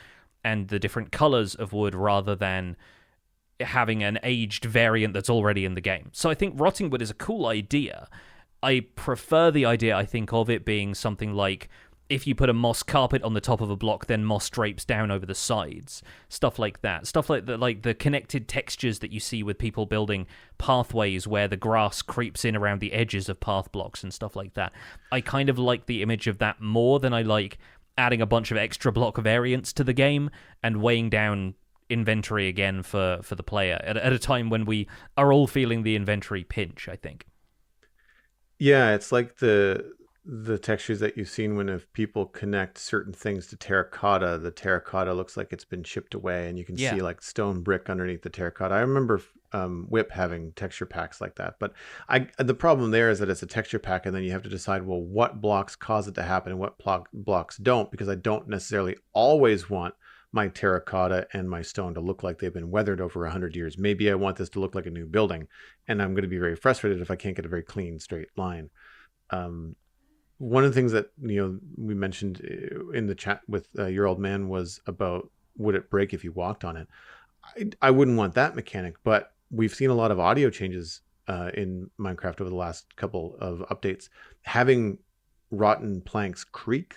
and the different colors of wood rather than having an aged variant that's already in the game. So I think rotting wood is a cool idea. I prefer the idea, I think, of it being something like if you put a moss carpet on the top of a block, then moss drapes down over the sides. Stuff like that. Stuff like the connected textures that you see with people building pathways where the grass creeps in around the edges of path blocks and stuff like that. I kind of like the image of that more than I like adding a bunch of extra block variants to the game and weighing down inventory again for the player at a time when we are all feeling the inventory pinch, I think. Yeah, it's like the textures that you've seen when if people connect certain things to terracotta, the terracotta looks like it's been chipped away, and you can see like stone brick underneath the terracotta. I remember Whip having texture packs like that, but the problem there is that it's a texture pack, and then you have to decide, well, what blocks cause it to happen and what blocks don't, because I don't necessarily always want my terracotta and my stone to look like they've been weathered over 100 years. Maybe I want this to look like a new building, and I'm going to be very frustrated if I can't get a very clean, straight line. One of the things that we mentioned in the chat with your old man was about, would it break if you walked on it? I wouldn't want that mechanic, but we've seen a lot of audio changes in Minecraft over the last couple of updates. Having rotten planks creak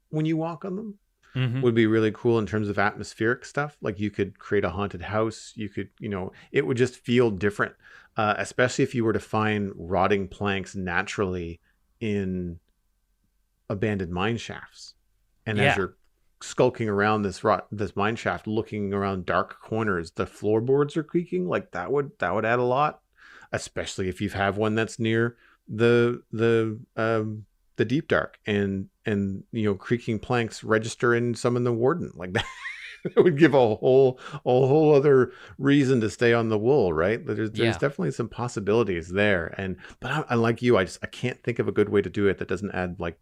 when you walk on them would be really cool in terms of atmospheric stuff. Like you could create a haunted house. You could, it would just feel different, especially if you were to find rotting planks naturally in abandoned mine shafts, and as you're skulking around this mine shaft, looking around dark corners, the floorboards are creaking. Like that would add a lot, especially if you have one that's near the deep dark, and creaking planks register in some in the warden like that. It would give a whole other reason to stay on the wool, right? There's definitely some possibilities there, but I like you, I can't think of a good way to do it that doesn't add like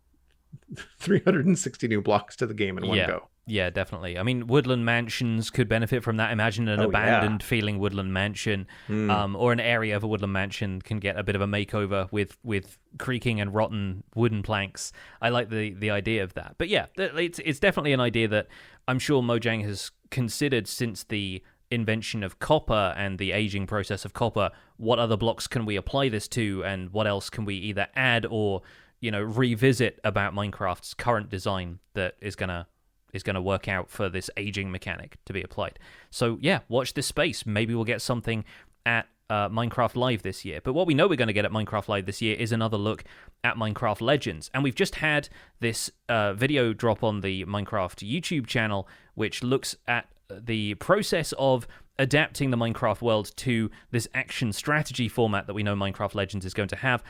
360 new blocks to the game in one go. Yeah, definitely. I mean, woodland mansions could benefit from that. Imagine an abandoned feeling woodland mansion, or an area of a woodland mansion can get a bit of a makeover with creaking and rotten wooden planks. I like the idea of that. But yeah, it's definitely an idea that I'm sure Mojang has considered since the invention of copper and the aging process of copper. What other blocks can we apply this to, and what else can we either add or revisit about Minecraft's current design that is gonna work out for this aging mechanic to be applied. So yeah, watch this space. Maybe we'll get something at Minecraft Live this year. But what we know we're going to get at Minecraft Live this year is another look at Minecraft Legends. And we've just had this video drop on the Minecraft YouTube channel, which looks at the process of adapting the Minecraft world to this action strategy format that we know Minecraft Legends is going to have,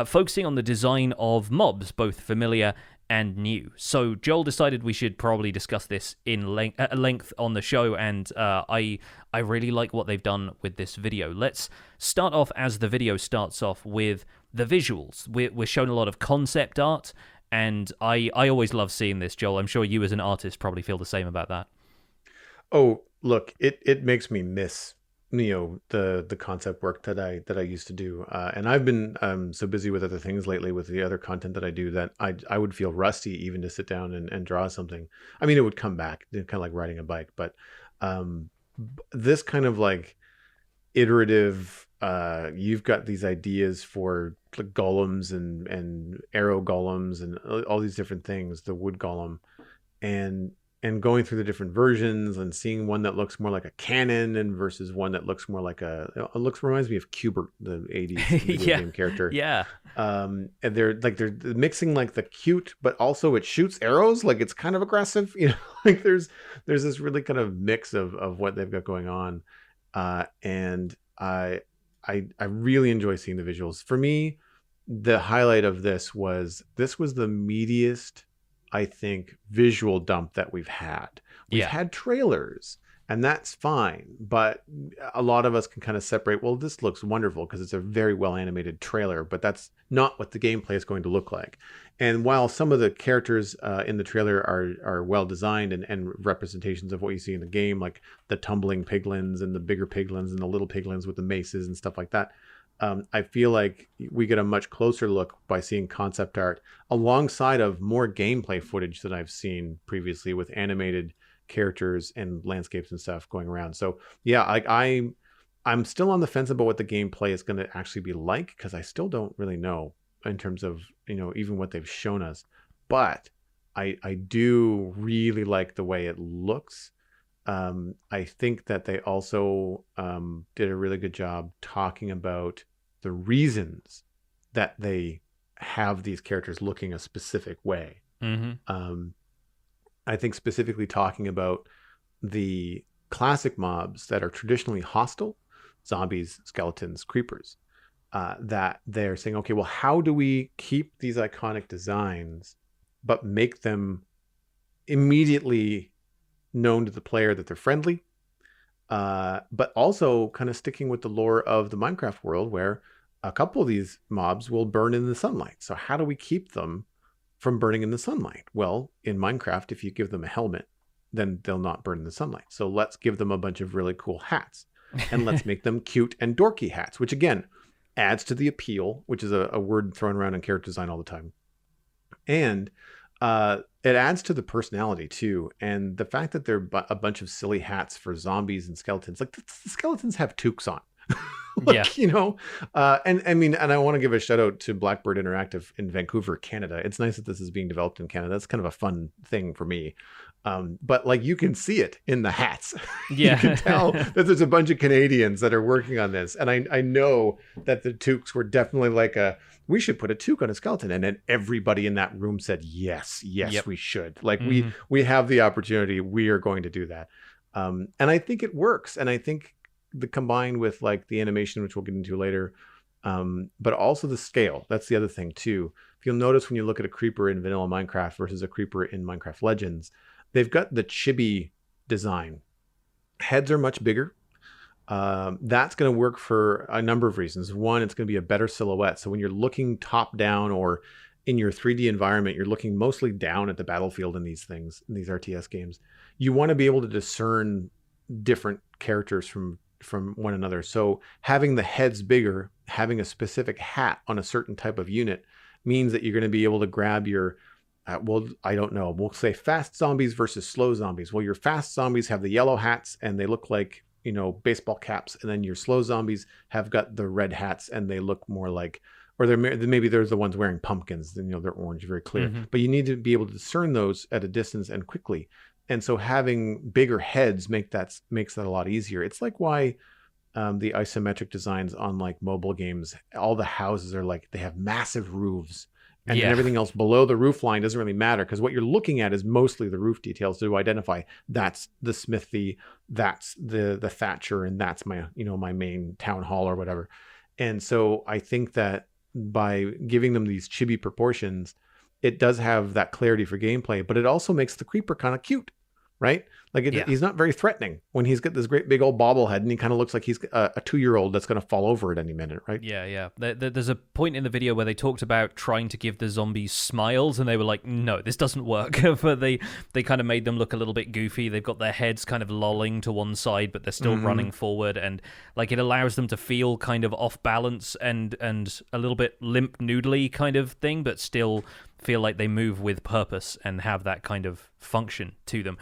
focusing on the design of mobs, both familiar and new. So Joel decided we should probably discuss this at length on the show, and I really like what they've done with this video. Let's start off, as the video starts off, with the visuals. We're shown a lot of concept art, and I always love seeing this, Joel. I'm sure you as an artist probably feel the same about that. Oh, look, it makes me miss, the concept work that I used to do, and I've been so busy with other things lately, with the other content that I do, that I would feel rusty even to sit down and draw something. I mean, it would come back, kind of like riding a bike, but this kind of like iterative, you've got these ideas for like golems and arrow golems and all these different things, the wood golem, and going through the different versions and seeing one that looks more like a cannon and versus one that looks more like reminds me of Cubert, the 80s video game character. Yeah. And they're mixing like the cute, but also it shoots arrows, like it's kind of aggressive, like there's this really kind of mix of what they've got going on. And I really enjoy seeing the visuals. For me, the highlight of this was the meatiest, I think, visual dump that we've had. We've had trailers, and that's fine, but a lot of us can kind of separate, well, this looks wonderful because it's a very well animated trailer, but that's not what the gameplay is going to look like. And while some of the characters in the trailer are well designed and representations of what you see in the game, like the tumbling piglins and the bigger piglins and the little piglins with the maces and stuff like that, I feel like we get a much closer look by seeing concept art alongside of more gameplay footage that I've seen previously with animated characters and landscapes and stuff going around. So yeah, I'm still on the fence about what the gameplay is going to actually be like, because I still don't really know in terms of, even what they've shown us. But I do really like the way it looks. I think that they also did a really good job talking about the reasons that they have these characters looking a specific way. Mm-hmm. I think specifically talking about the classic mobs that are traditionally hostile, zombies, skeletons, creepers, that they're saying, okay, well, how do we keep these iconic designs but make them immediately known to the player that they're friendly, but also kind of sticking with the lore of the Minecraft world, where a couple of these mobs will burn in the sunlight. So how do we keep them from burning in the sunlight? Well, in Minecraft, if you give them a helmet, then they'll not burn in the sunlight. So let's give them a bunch of really cool hats, and let's make them cute and dorky hats, which again adds to the appeal, which is a word thrown around in character design all the time. And it adds to the personality too, and the fact that they're a bunch of silly hats for zombies and skeletons. Like the skeletons have toques on, and I mean, and I want to give a shout out to Blackbird Interactive in Vancouver, Canada. It's nice that this is being developed in Canada. That's kind of a fun thing for me. But like you can see it in the hats. Yeah. You can tell that there's a bunch of Canadians that are working on this, and I know that the toques were definitely like we should put a toque on a skeleton, and then everybody in that room said yes, yep. We should. Like we have the opportunity, we are going to do that. And I think it works, and I think the combined with like the animation, which we'll get into later, but also the scale. That's the other thing too. If you'll notice, when you look at a creeper in vanilla Minecraft versus a creeper in Minecraft Legends, they've got the chibi design. Heads are much bigger. That's going to work for a number of reasons. One, it's going to be a better silhouette. So when you're looking top down or in your 3D environment, you're looking mostly down at the battlefield in these things, in these RTS games. You want to be able to discern different characters from one another. So having the heads bigger, having a specific hat on a certain type of unit means that you're going to be able to grab your well, I don't know. We'll say fast zombies versus slow zombies. Well, your fast zombies have the yellow hats and they look like, baseball caps. And then your slow zombies have got the red hats and they look more like, or maybe there's the ones wearing pumpkins. Then, they're orange, very clear. Mm-hmm. But you need to be able to discern those at a distance and quickly. And so having bigger heads makes that a lot easier. It's like why the isometric designs on like mobile games, all the houses are like, they have massive roofs. And then Yeah. everything else below the roof line doesn't really matter, because what you're looking at is mostly the roof details to identify that's the smithy, that's the thatcher, and that's my, my main town hall or whatever. And so I think that by giving them these chibi proportions, it does have that clarity for gameplay, but it also makes the creeper kind of cute, right? Like Yeah. he's not very threatening when he's got this great big old bobblehead, and he kind of looks like he's a 2-year-old that's going to fall over at any minute, right? Yeah. There's a point in the video where they talked about trying to give the zombies smiles, and they were like, no, this doesn't work. But they kind of made them look a little bit goofy. They've got their heads kind of lolling to one side, but they're still running forward, and like it allows them to feel kind of off balance and a little bit limp noodly kind of thing, but still feel like they move with purpose and have that kind of function to them.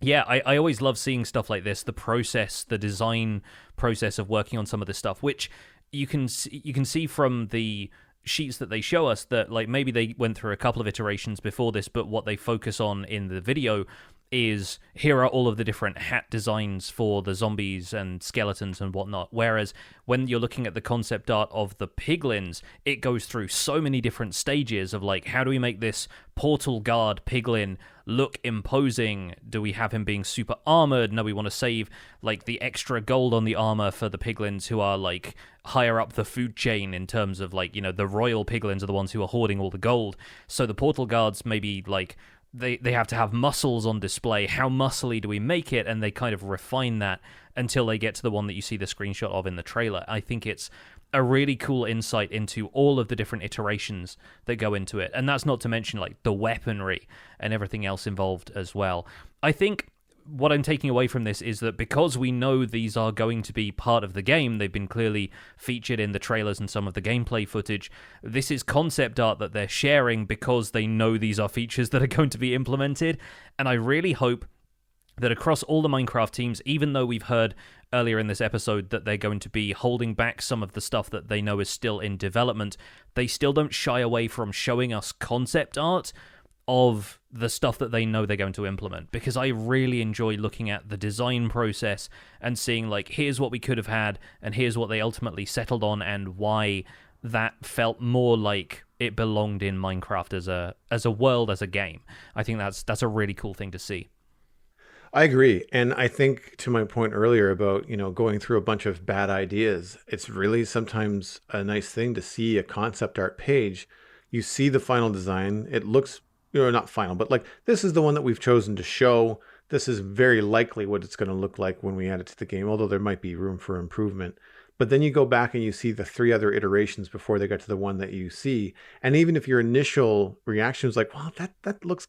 Yeah, I always love seeing stuff like this, the design process of working on some of this stuff, which you can see from the sheets that they show us that like maybe they went through a couple of iterations before this, but what they focus on in the video is here are all of the different hat designs for the zombies and skeletons and whatnot. Whereas when you're looking at the concept art of the piglins, it goes through so many different stages of like, how do we make this portal guard piglin look imposing? Do we have him being super armored? No, we want to save like the extra gold on the armor for the piglins who are like higher up the food chain in terms of like, the royal piglins are the ones who are hoarding all the gold. So the portal guards maybe like they have to have muscles on display. How muscly do we make it? And they kind of refine that until they get to the one that you see the screenshot of in the trailer. I think it's a really cool insight into all of the different iterations that go into it. And that's not to mention like the weaponry and everything else involved as well. I think what I'm taking away from this is that because we know these are going to be part of the game, they've been clearly featured in the trailers and some of the gameplay footage, this is concept art that they're sharing because they know these are features that are going to be implemented. And I really hope that across all the Minecraft teams, even though we've heard earlier in this episode that they're going to be holding back some of the stuff that they know is still in development, they still don't shy away from showing us concept art of the stuff that they know they're going to implement, because I really enjoy looking at the design process and seeing like, here's what we could have had and here's what they ultimately settled on and why that felt more like it belonged in Minecraft as a world, as a game. I think that's a really cool thing to see. I agree. And I think to my point earlier about, going through a bunch of bad ideas, it's really sometimes a nice thing to see a concept art page. You see the final design. It looks, not final, but like this is the one that we've chosen to show. This is very likely what it's going to look like when we add it to the game, although there might be room for improvement. But then you go back and you see the 3 other iterations before they got to the one that you see. And even if your initial reaction is like, well, that looks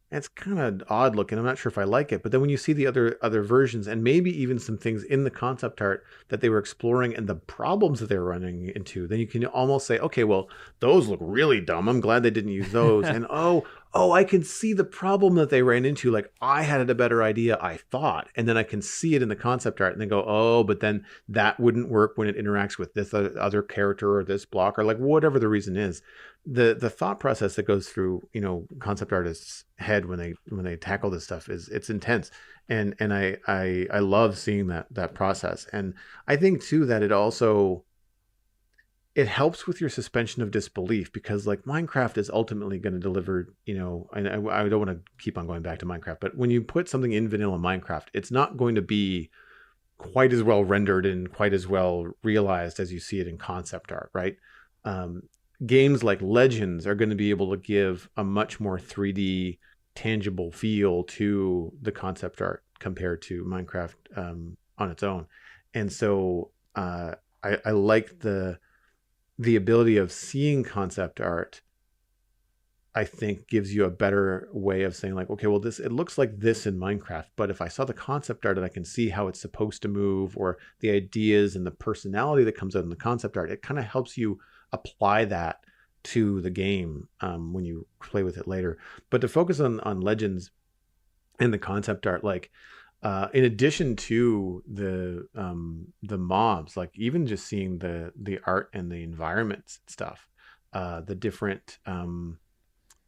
it's kind of odd looking, I'm not sure if I like it. But then when you see the other versions, and maybe even some things in the concept art that they were exploring and the problems that they were running into, then you can almost say, okay, well, those look really dumb. I'm glad they didn't use those. And oh, I can see the problem that they ran into. Like, I had a better idea, I thought. And then I can see it in the concept art and then go, oh, but then that wouldn't work when it interacts with this other character or this block or like whatever the reason is. The thought process that goes through, concept artists' head when they tackle this stuff it's intense. And I love seeing that process. And I think too that it helps with your suspension of disbelief, because like Minecraft is ultimately going to deliver, and I don't want to keep on going back to Minecraft, but when you put something in vanilla Minecraft, it's not going to be quite as well rendered and quite as well realized as you see it in concept art, right? Games like Legends are going to be able to give a much more 3D tangible feel to the concept art compared to Minecraft on its own. And so I like the ability of seeing concept art. I think gives you a better way of saying like, okay, well, it looks like this in Minecraft, but if I saw the concept art and I can see how it's supposed to move, or the ideas and the personality that comes out in the concept art, it kind of helps you apply that to the game when you play with it later. But to focus on Legends and the concept art, like in addition to the mobs, like even just seeing the art and the environments stuff, the different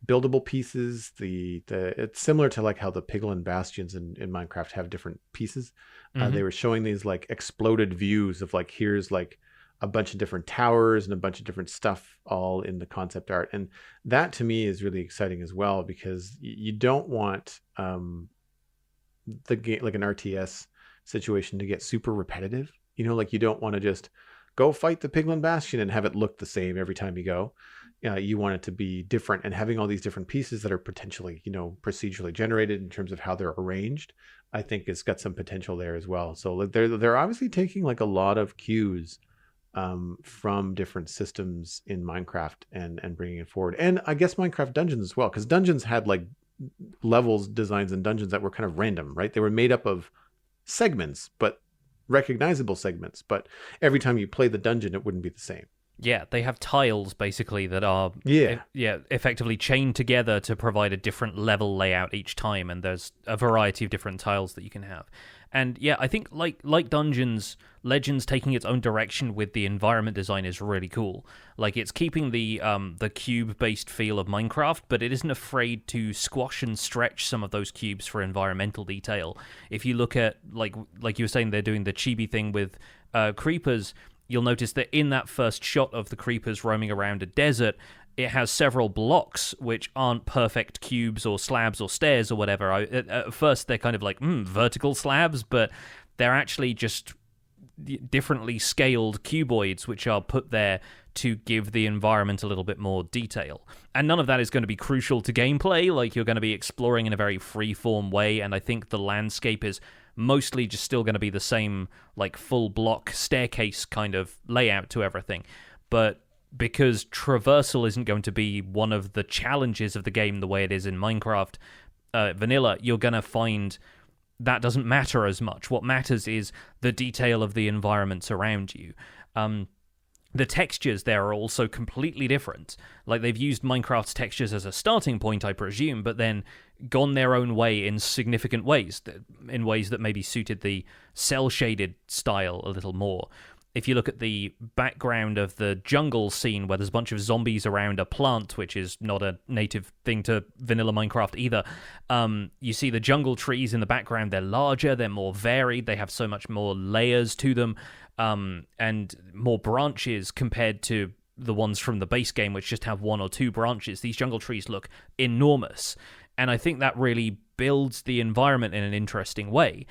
buildable pieces, it's similar to like how the piglin bastions in Minecraft have different pieces. They were showing these like exploded views of like, here's like a bunch of different towers and a bunch of different stuff all in the concept art. And that to me is really exciting as well, because you don't want the game, like an RTS situation, to get super repetitive. Like you don't want to just go fight the Piglin Bastion and have it look the same every time you go. You want it to be different, and having all these different pieces that are potentially, procedurally generated in terms of how they're arranged, I think it's got some potential there as well. So they're obviously taking like a lot of cues from different systems in Minecraft and bringing it forward. And I guess Minecraft Dungeons as well, because Dungeons had like levels, designs, and dungeons that were kind of random, right? They were made up of segments, but recognizable segments. But every time you play the dungeon, it wouldn't be the same. Yeah, they have tiles basically that are effectively chained together to provide a different level layout each time, and there's a variety of different tiles that you can have. And yeah, I think like Dungeons, Legends taking its own direction with the environment design is really cool. Like it's keeping the cube-based feel of Minecraft, but it isn't afraid to squash and stretch some of those cubes for environmental detail. If you look at like you were saying, they're doing the chibi thing with creepers. You'll notice that in that first shot of the creepers roaming around a desert, it has several blocks which aren't perfect cubes or slabs or stairs or whatever. At first, they're kind of like vertical slabs, but they're actually just differently scaled cuboids which are put there to give the environment a little bit more detail. And none of that is going to be crucial to gameplay. Like, you're going to be exploring in a very free-form way, and I think the landscape is mostly just still going to be the same, like, full block staircase kind of layout to everything. But because traversal isn't going to be one of the challenges of the game the way it is in Minecraft vanilla, you're going to find that doesn't matter as much. What matters is the detail of the environments around you. The textures there are also completely different. Like, they've used Minecraft's textures as a starting point, I presume, but then gone their own way in significant ways, in ways that maybe suited the cel-shaded style a little more. If you look at the background of the jungle scene where there's a bunch of zombies around a plant, which is not a native thing to vanilla Minecraft either, you see the jungle trees in the background. They're larger, they're more varied, they have so much more layers to them, and more branches compared to the ones from the base game, which just have one or two branches. These jungle trees look enormous, and I think that really builds the environment in an interesting way.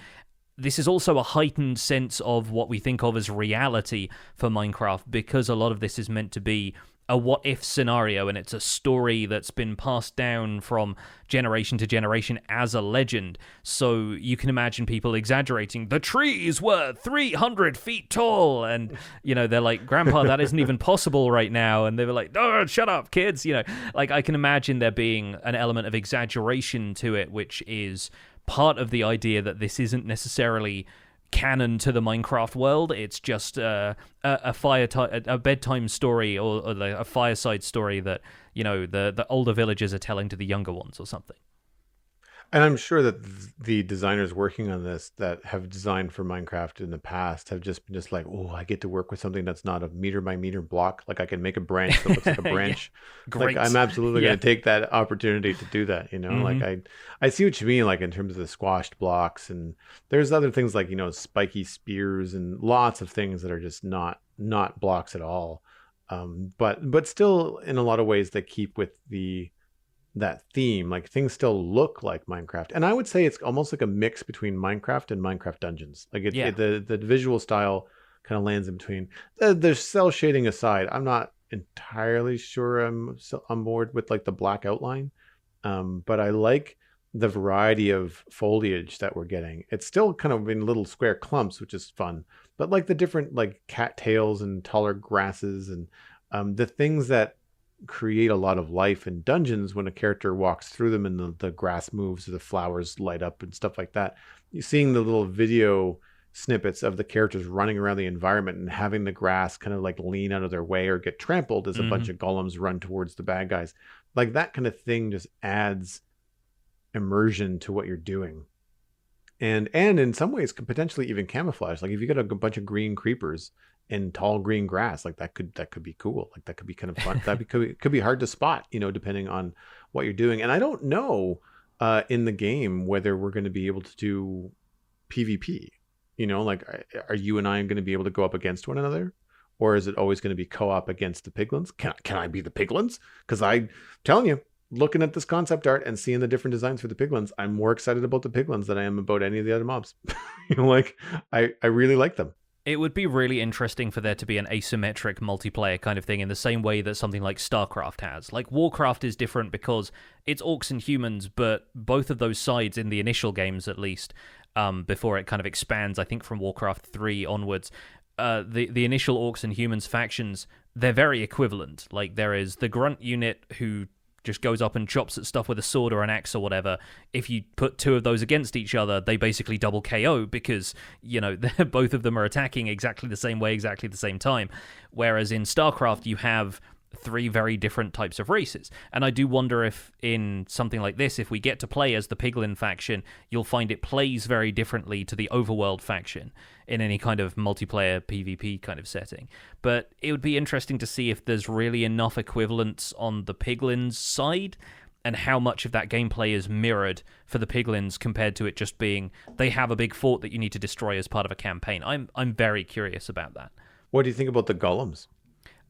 This is also a heightened sense of what we think of as reality for Minecraft, because a lot of this is meant to be a what-if scenario, and it's a story that's been passed down from generation to generation as a legend. So you can imagine people exaggerating, the trees were 300 feet tall, and, they're like, Grandpa, that isn't even possible right now, and they were like, oh, shut up, kids, Like, I can imagine there being an element of exaggeration to it, which is part of the idea that this isn't necessarily canon to the Minecraft world. It's just a bedtime story or a fireside story that the older villagers are telling to the younger ones or something. And I'm sure that the designers working on this that have designed for Minecraft in the past have just been like, oh, I get to work with something that's not a meter by meter block. Like, I can make a branch that looks like a branch. Yeah. Great. Like, I'm absolutely going to take that opportunity to do that. Mm-hmm. Like, I see what you mean, like in terms of the squashed blocks, and there's other things like, spiky spears and lots of things that are just not blocks at all. But still in a lot of ways that keep with that theme. Like, things still look like Minecraft, and I would say it's almost like a mix between Minecraft and Minecraft Dungeons. Like, the visual style kind of lands in between. The cell shading aside, I'm not entirely sure I'm on board with like the black outline, but I like the variety of foliage that we're getting. It's still kind of in little square clumps, which is fun, but like the different like cattails and taller grasses and the things that create a lot of life in dungeons when a character walks through them and the grass moves or the flowers light up and stuff like that. You're seeing the little video snippets of the characters running around the environment and having the grass kind of like lean out of their way or get trampled as a bunch of golems run towards the bad guys. Like, that kind of thing just adds immersion to what you're doing. And in some ways could potentially even camouflage. Like, if you got a bunch of green creepers in tall green grass, like that could be cool. Like, that could be kind of fun. Could be hard to spot, depending on what you're doing. And I don't know in the game whether we're going to be able to do PvP. Like, are you and I going to be able to go up against one another, or is it always going to be co-op against the piglins? Can I be the piglins? Because I'm telling you, looking at this concept art and seeing the different designs for the piglins, I'm more excited about the piglins than I am about any of the other mobs. Like I really like them. It would be really interesting for there to be an asymmetric multiplayer kind of thing in the same way that something like StarCraft has. Like, Warcraft is different because it's orcs and humans, but both of those sides, in the initial games at least, before it kind of expands, I think from Warcraft 3 onwards, the initial orcs and humans factions, they're very equivalent. Like, there is the grunt unit who just goes up and chops at stuff with a sword or an axe or whatever. If you put two of those against each other, they basically double KO because, both of them are attacking exactly the same way, exactly the same time. Whereas in StarCraft, you have three very different types of races. And I do wonder if in something like this, if we get to play as the Piglin faction, you'll find it plays very differently to the Overworld faction in any kind of multiplayer PvP kind of setting. But it would be interesting to see if there's really enough equivalence on the Piglin's side and how much of that gameplay is mirrored for the Piglins compared to it just being they have a big fort that you need to destroy as part of a campaign. I'm very curious about that. What do you think about the Golems?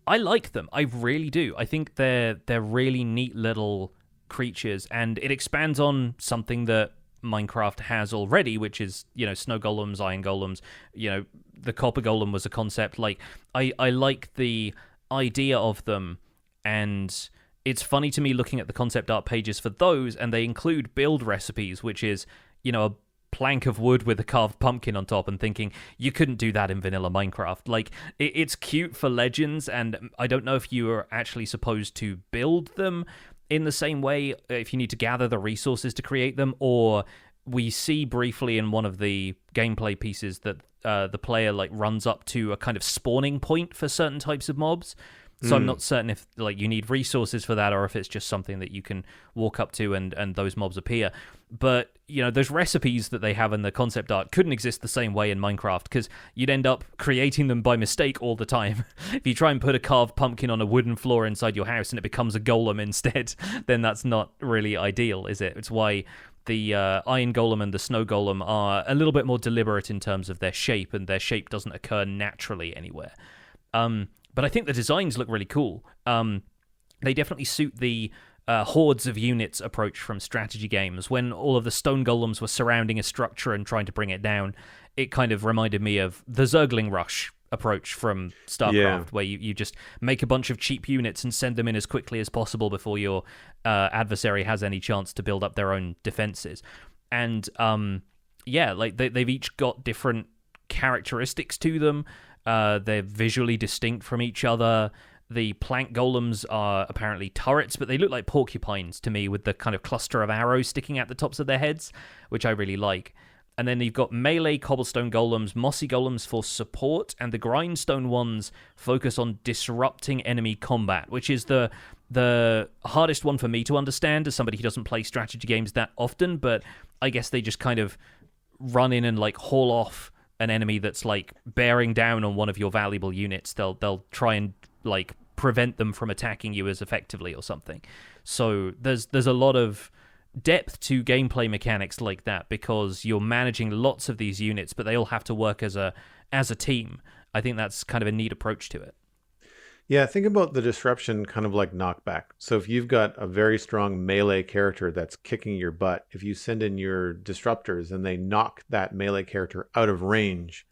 I like them. I really do. I think they're really neat little creatures, and it expands on something that Minecraft has already, which is, snow golems, iron golems. The copper golem was a concept. Like, I like the idea of them, and it's funny to me looking at the concept art pages for those, and they include build recipes, which is, a plank of wood with a carved pumpkin on top, and thinking you couldn't do that in vanilla Minecraft. Like, it's cute for legends, and I don't know if you are actually supposed to build them in the same way, if you need to gather the resources to create them, or we see briefly in one of the gameplay pieces that the player runs up to a kind of spawning point for certain types of mobs. So I'm not certain if you need resources for that, or if it's just something that you can walk up to and those mobs appear. But, those recipes that they have in the concept art couldn't exist the same way in Minecraft, because you'd end up creating them by mistake all the time. If you try and put a carved pumpkin on a wooden floor inside your house and it becomes a golem instead, then that's not really ideal, is it? It's why the iron golem and the snow golem are a little bit more deliberate in terms of their shape, and their shape doesn't occur naturally anywhere. But I think the designs look really cool. They definitely suit the hordes of units approach from strategy games. When all of the stone golems were surrounding a structure and trying to bring it down, it kind of reminded me of the Zergling Rush approach from StarCraft, where you just make a bunch of cheap units and send them in as quickly as possible before your adversary has any chance to build up their own defenses. And they've each got different characteristics to them. They're visually distinct from each other. The plank golems are apparently turrets, but they look like porcupines to me, with the kind of cluster of arrows sticking out the tops of their heads, which I really like. And then you've got melee cobblestone golems, mossy golems for support, and the grindstone ones focus on disrupting enemy combat, which is the hardest one for me to understand as somebody who doesn't play strategy games that often, but I guess they just kind of run in and haul off an enemy that's bearing down on one of your valuable units. They'll try and prevent them from attacking you as effectively or something. So there's a lot of depth to gameplay mechanics like that, because you're managing lots of these units, but they all have to work as a team. I think that's kind of a neat approach to it. Yeah, think about the disruption kind of like knockback. So if you've got a very strong melee character that's kicking your butt, if you send in your disruptors and they knock that melee character out of range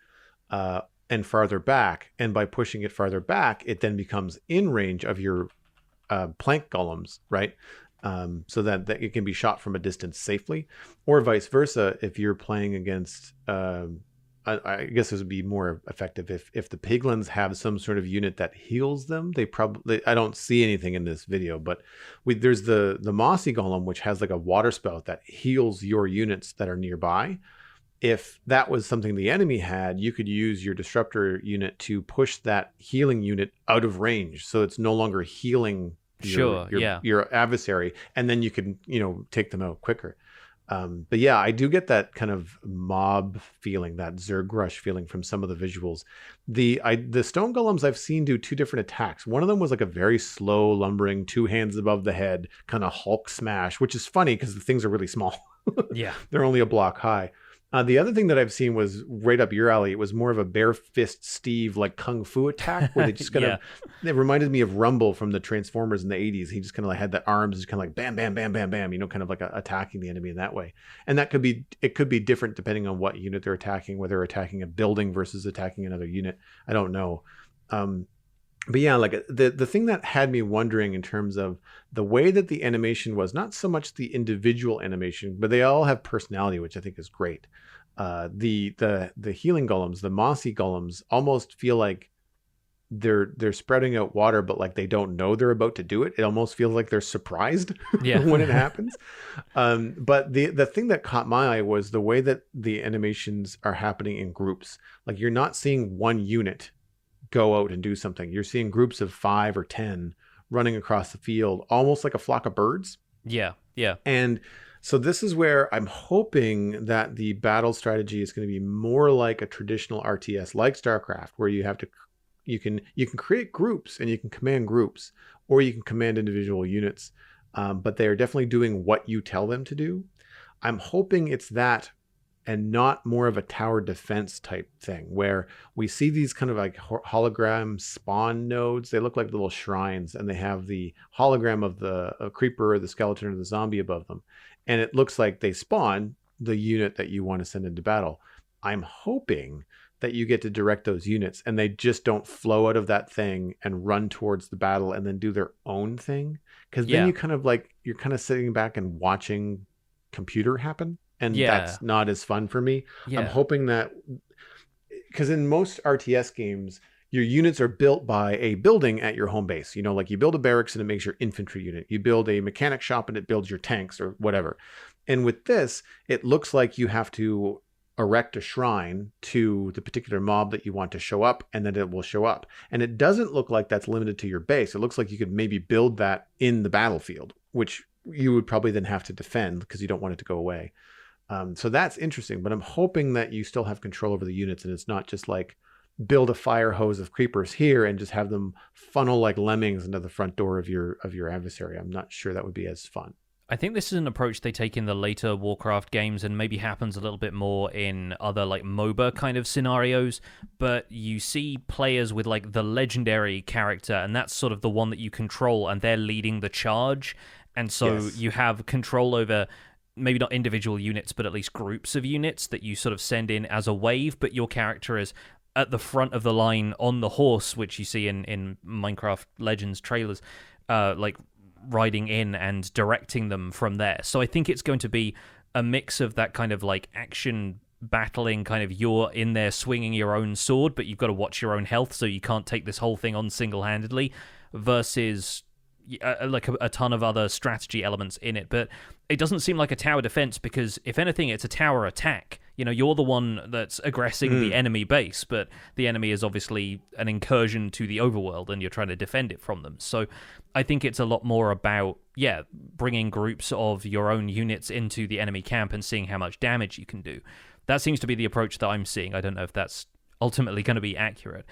and farther back, and by pushing it farther back, it then becomes in range of your plank golems, right? So that it can be shot from a distance safely, or vice versa. If you're playing against I guess this would be more effective if the piglins have some sort of unit that heals them. They probably, I don't see anything in this video, but there's the mossy golem, which has a water spout that heals your units that are nearby. If that was something the enemy had, you could use your disruptor unit to push that healing unit out of range, so it's no longer healing your adversary, and then you can take them out quicker. But yeah, I do get that kind of mob feeling, that Zerg Rush feeling from some of the visuals. The stone golems I've seen do two different attacks. One of them was a very slow, lumbering, two hands above the head, kind of Hulk smash, which is funny because the things are really small. Yeah. They're only a block high. The other thing that I've seen was right up your alley. It was more of a bare fist Steve like kung fu attack where they just kind Yeah. of, it reminded me of Rumble from the Transformers in the 80s. He just kind of like had the arms just kind of like bam, bam, bam, bam, bam, kind of like attacking the enemy in that way. And it could be different depending on what unit they're attacking, whether they're attacking a building versus attacking another unit. I don't know. But yeah, like the thing that had me wondering in terms of the way that the animation was, not so much the individual animation, but they all have personality, which I think is great. The healing golems, the mossy golems, almost feel like they're spreading out water, but like they don't know they're about to do it. It almost feels like they're surprised Yeah. when it happens. But the thing that caught my eye was the way that the animations are happening in groups. Like you're not seeing one unit go out and do something. You're seeing groups of 5 or 10 running across the field, almost like a flock of birds. Yeah. Yeah. And so this is where I'm hoping that the battle strategy is going to be more like a traditional RTS like StarCraft, where you can create groups and you can command groups, or you can command individual units. But they are definitely doing what you tell them to do. I'm hoping it's that, and not more of a tower defense type thing where we see these kind of like hologram spawn nodes. They look like little shrines, and they have the hologram of the creeper or the skeleton or the zombie above them. And it looks like they spawn the unit that you want to send into battle. I'm hoping that you get to direct those units and they just don't flow out of that thing and run towards the battle and then do their own thing. Because then you're kind of sitting back and watching computer happen. And that's not as fun for me. Yeah. I'm hoping that, because in most RTS games, your units are built by a building at your home base. Like you build a barracks and it makes your infantry unit. You build a mechanic shop and it builds your tanks or whatever. And with this, it looks like you have to erect a shrine to the particular mob that you want to show up, and then it will show up. And it doesn't look like that's limited to your base. It looks like you could maybe build that in the battlefield, which you would probably then have to defend because you don't want it to go away. So that's interesting, but I'm hoping that you still have control over the units, and it's not just like build a fire hose of creepers here and just have them funnel like lemmings into the front door of your adversary. I'm not sure that would be as fun. I think this is an approach they take in the later Warcraft games, and maybe happens a little bit more in other like MOBA kind of scenarios, but you see players with like the legendary character, and that's sort of the one that you control, and they're leading the charge, and so you have control over maybe not individual units, but at least groups of units that you sort of send in as a wave, but your character is at the front of the line on the horse, which you see in Minecraft Legends trailers, like riding in and directing them from there. So I think it's going to be a mix of that kind of like action battling, kind of you're in there swinging your own sword, but you've got to watch your own health so you can't take this whole thing on single-handedly, versus like a ton of other strategy elements in it. But it doesn't seem like a tower defense, because if anything, it's a tower attack. You're the one that's aggressing the enemy base, but the enemy is obviously an incursion to the overworld, and you're trying to defend it from them. So I think it's a lot more about, bringing groups of your own units into the enemy camp and seeing how much damage you can do. That seems to be the approach that I'm seeing. I don't know if that's ultimately going to be accurate.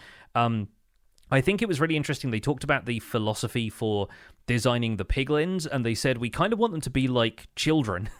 I think it was really interesting. They talked about the philosophy for designing the piglins, and they said we kind of want them to be like children,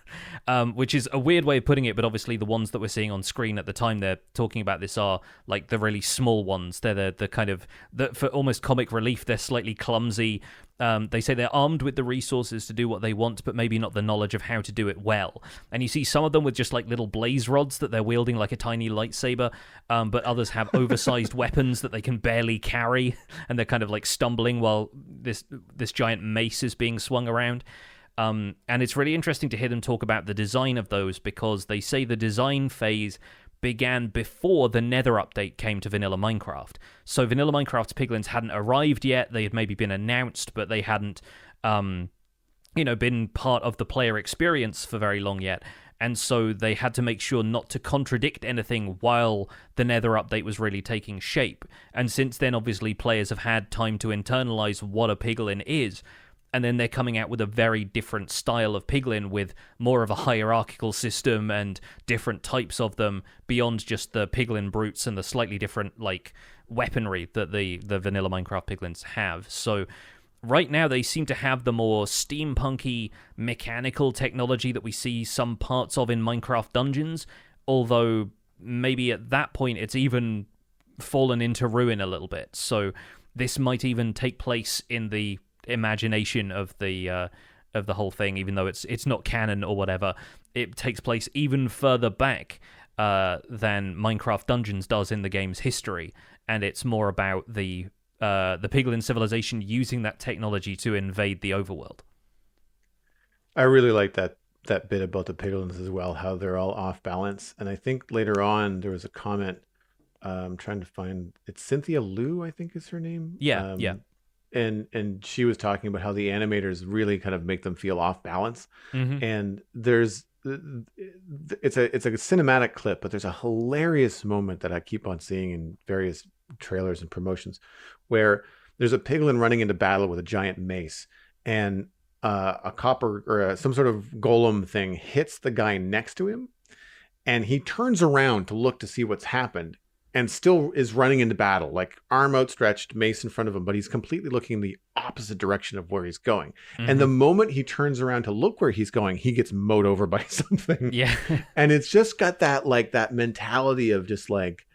which is a weird way of putting it, but obviously the ones that we're seeing on screen at the time they're talking about this are like the really small ones. They're the kind of, for almost comic relief, they're slightly clumsy. They say they're armed with the resources to do what they want, but maybe not the knowledge of how to do it well. And you see some of them with just like little blaze rods that they're wielding like a tiny lightsaber, but others have oversized weapons that they can barely carry, and they're kind of like stumbling while this giant mace is being swung around. And it's really interesting to hear them talk about the design of those, because they say the design phase began before the Nether update came to vanilla Minecraft. So vanilla Minecraft's piglins hadn't arrived yet. They had maybe been announced, but they hadn't been part of the player experience for very long yet. And so they had to make sure not to contradict anything while the Nether update was really taking shape. And since then, obviously, players have had time to internalize what a piglin is. And then they're coming out with a very different style of piglin, with more of a hierarchical system and different types of them beyond just the piglin brutes and the slightly different like weaponry that the vanilla Minecraft piglins have. So right now they seem to have the more steampunky mechanical technology that we see some parts of in Minecraft dungeons, although maybe at that point it's even fallen into ruin a little bit. So this might even take place in the imagination of the whole thing, even though it's not canon or whatever. It takes place even further back than Minecraft Dungeons does in the game's history, and it's more about the Piglin civilization using that technology to invade the overworld. I really like that bit about the piglins as well, how they're all off balance. And I think later on there was a comment. I'm trying to find, it's Cynthia Liu, I think is her name. Yeah, yeah. And she was talking about how the animators really kind of make them feel off balance. Mm-hmm. And there's it's a cinematic clip, but there's a hilarious moment that I keep on seeing in various trailers and promotions where there's a piglin running into battle with a giant mace, and a copper or some sort of golem thing hits the guy next to him, and he turns around to look to see what's happened, and still is running into battle, like arm outstretched, mace in front of him, but he's completely looking the opposite direction of where he's going. Mm-hmm. And the moment he turns around to look where he's going, he gets mowed over by something. Yeah. And it's just got that, like, that mentality of just like,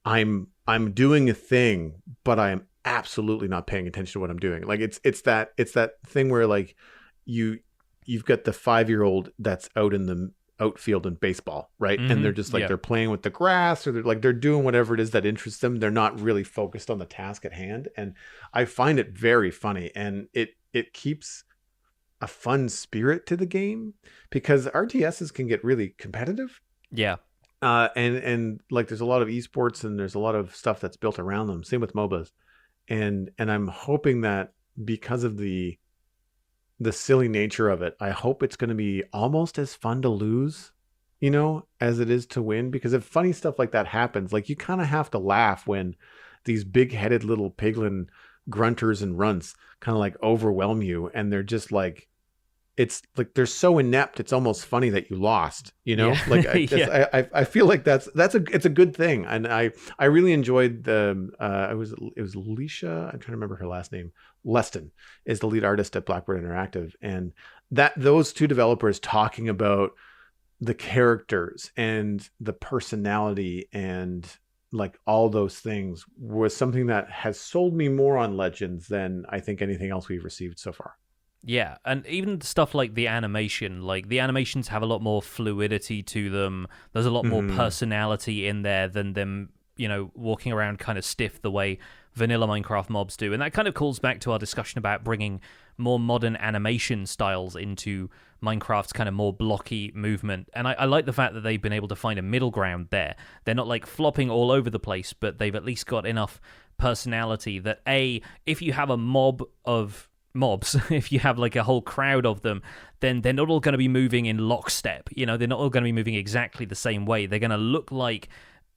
I'm doing a thing, but I am absolutely not paying attention to what I'm doing. Like it's that thing where like you've got the 5-year-old that's out in the outfield in baseball, right? Mm-hmm. And they're just like, they're playing with the grass, or they're doing whatever it is that interests them. They're not really focused on the task at hand. And I find it very funny, and it keeps a fun spirit to the game, because RTSs can get really competitive. Yeah. And like there's a lot of esports and there's a lot of stuff that's built around them. Same with MOBAs. And I'm hoping that because of the silly nature of it, I hope it's going to be almost as fun to lose, as it is to win. Because if funny stuff like that happens, like you kind of have to laugh when these big-headed little piglin grunters and runts kind of like overwhelm you, and they're just like, it's like they're so inept, it's almost funny that you lost, Yeah. Like I feel like it's a good thing. And I really enjoyed it was Alicia, I'm trying to remember her last name. Leston is the lead artist at Blackbird Interactive, and those two developers talking about the characters and the personality and like all those things was something that has sold me more on Legends than I think anything else we've received so far. Yeah, and even stuff like the animation, like the animations have a lot more fluidity to them. There's a lot more personality in there than them, walking around kind of stiff the way vanilla Minecraft mobs do. And that kind of calls back to our discussion about bringing more modern animation styles into Minecraft's kind of more blocky movement. And I like the fact that they've been able to find a middle ground there. They're not like flopping all over the place, but they've at least got enough personality that if you have a mob of mobs, if you have like a whole crowd of them, then they're not all going to be moving in lockstep. They're not all going to be moving exactly the same way. They're going to look like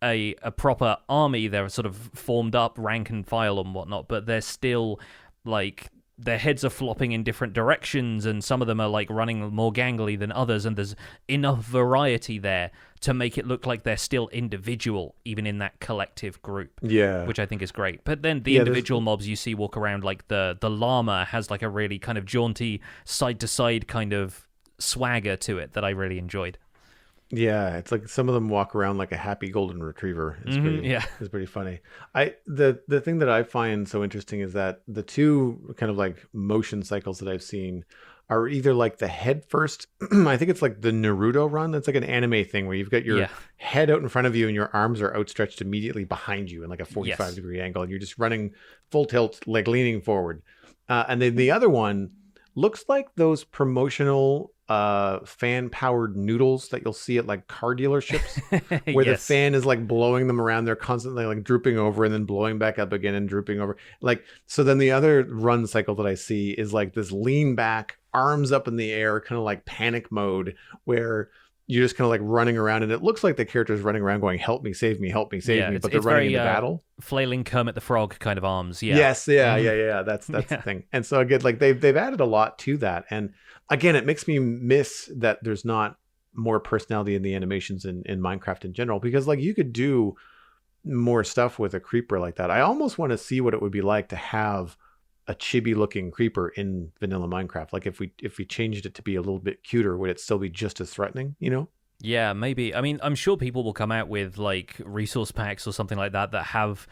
a proper army. They're sort of formed up, rank and file and whatnot, but they're still like, their heads are flopping in different directions, and some of them are like running more gangly than others, and there's enough variety there to make it look like they're still individual, even in that collective group. Yeah. Which I think is great. But then the individual mobs you see walk around, like the llama has like a really kind of jaunty side-to-side kind of swagger to it that I really enjoyed. Yeah, it's like some of them walk around like a happy golden retriever. It's pretty funny. The thing that I find so interesting is that the two kind of like motion cycles that I've seen are either like the head first. I think it's like the Naruto run. That's like an anime thing where you've got your head out in front of you and your arms are outstretched immediately behind you in like a 45-degree angle, and you're just running full tilt, like leaning forward. And then the other one looks like those promotional fan powered noodles that you'll see at like car dealerships where the fan is like blowing them around. They're constantly like drooping over and then blowing back up again and drooping over. Like, so then the other run cycle that I see is like this lean back, arms up in the air, kind of like panic mode, where you're just kind of like running around, and it looks like the character's running around going, help me, save me, help me, save me, but they're running into battle. Flailing Kermit the Frog kind of arms. Yeah. Yes. Yeah. That's the thing. And so again, like they've added a lot to that. And again, it makes me miss that there's not more personality in the animations in Minecraft in general, because like you could do more stuff with a creeper like that. I almost want to see what it would be like to have a chibi looking creeper in vanilla Minecraft. Like if we changed it to be a little bit cuter, would it still be just as threatening, Yeah, maybe. I mean, I'm sure people will come out with like resource packs or something like that that have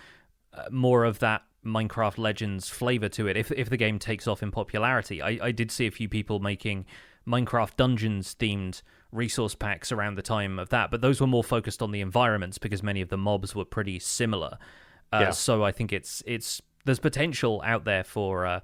more of that Minecraft Legends flavor to it if the game takes off in popularity. I did see a few people making Minecraft Dungeons themed resource packs around the time of that, but those were more focused on the environments because many of the mobs were pretty similar. So I think it's there's potential out there for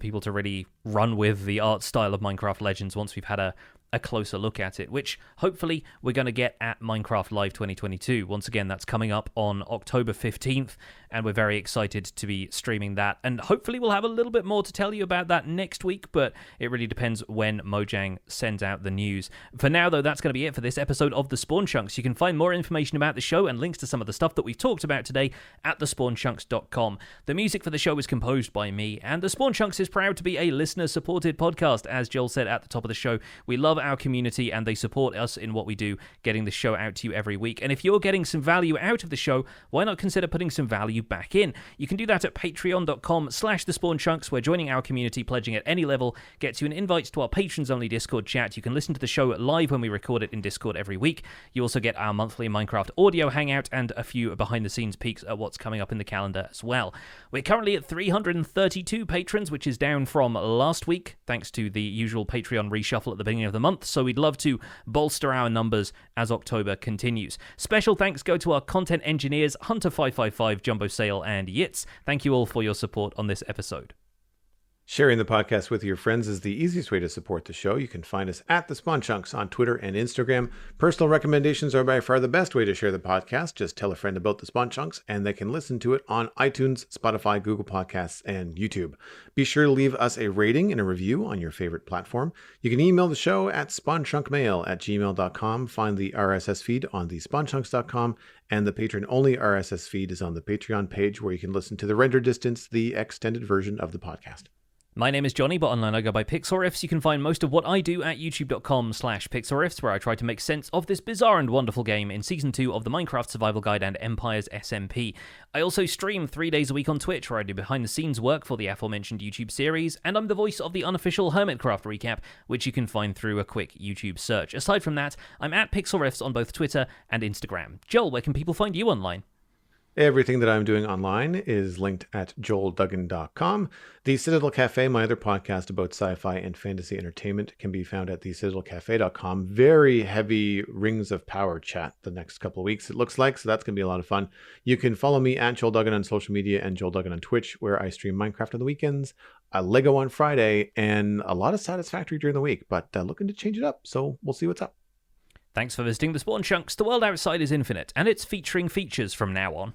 people to really run with the art style of Minecraft Legends once we've had a closer look at it, which hopefully we're going to get at Minecraft Live 2022. Once again, that's coming up on October 15th, and we're very excited to be streaming that. And hopefully we'll have a little bit more to tell you about that next week, but it really depends when Mojang sends out the news. For now, though, that's going to be it for this episode of The Spawn Chunks. You can find more information about the show and links to some of the stuff that we've talked about today at thespawnchunks.com. The music for the show is composed by me, and The Spawn Chunks is proud to be a listener-supported podcast. As Joel said at the top of the show, we love our community and they support us in what we do, getting the show out to you every week. And if you're getting some value out of the show, why not consider putting some value back in? You can do that at patreon.com/thespawnchunks, where joining our community, pledging at any level, gets you an invite to our patrons-only Discord chat. You can listen to the show live when we record it in Discord every week. You also get our monthly Minecraft audio hangout and a few behind-the-scenes peeks at what's coming up in the calendar as well. We're currently at 332 patrons, which is down from last week, thanks to the usual Patreon reshuffle at the beginning of the month, so we'd love to bolster our numbers as October continues. Special thanks go to our content engineers, Hunter555, Jumbo Sale, and Yitz. Thank you all for your support on this episode. Sharing the podcast with your friends is the easiest way to support the show. You can find us at The Spawn Chunks on Twitter and Instagram. Personal recommendations are by far the best way to share the podcast. Just tell a friend about The Spawn Chunks and they can listen to it on iTunes, Spotify, Google Podcasts, and YouTube. Be sure to leave us a rating and a review on your favorite platform. You can email the show at spawnchunkmail@gmail.com. Find the RSS feed on thespawnchunks.com, and the patron-only RSS feed is on the Patreon page, where you can listen to the render distance, the extended version of the podcast. My name is Johnny, but online I go by Pixelriffs. You can find most of what I do at youtube.com/Pixelriffs, where I try to make sense of this bizarre and wonderful game in Season 2 of the Minecraft Survival Guide and Empires SMP. I also stream 3 days a week on Twitch, where I do behind-the-scenes work for the aforementioned YouTube series, and I'm the voice of the unofficial Hermitcraft recap, which you can find through a quick YouTube search. Aside from that, I'm at Pixelriffs on both Twitter and Instagram. Joel, where can people find you online? Everything that I'm doing online is linked at joelduggan.com. The Citadel Cafe, my other podcast about sci-fi and fantasy entertainment, can be found at thecitadelcafe.com. Very heavy Rings of Power chat the next couple of weeks, it looks like, so that's going to be a lot of fun. You can follow me at Joel Duggan on social media and Joel Duggan on Twitch, where I stream Minecraft on the weekends, Lego on Friday, and a lot of Satisfactory during the week, but looking to change it up, so we'll see what's up. Thanks for visiting The Spawn Chunks. The world outside is infinite, and it's featuring features from now on.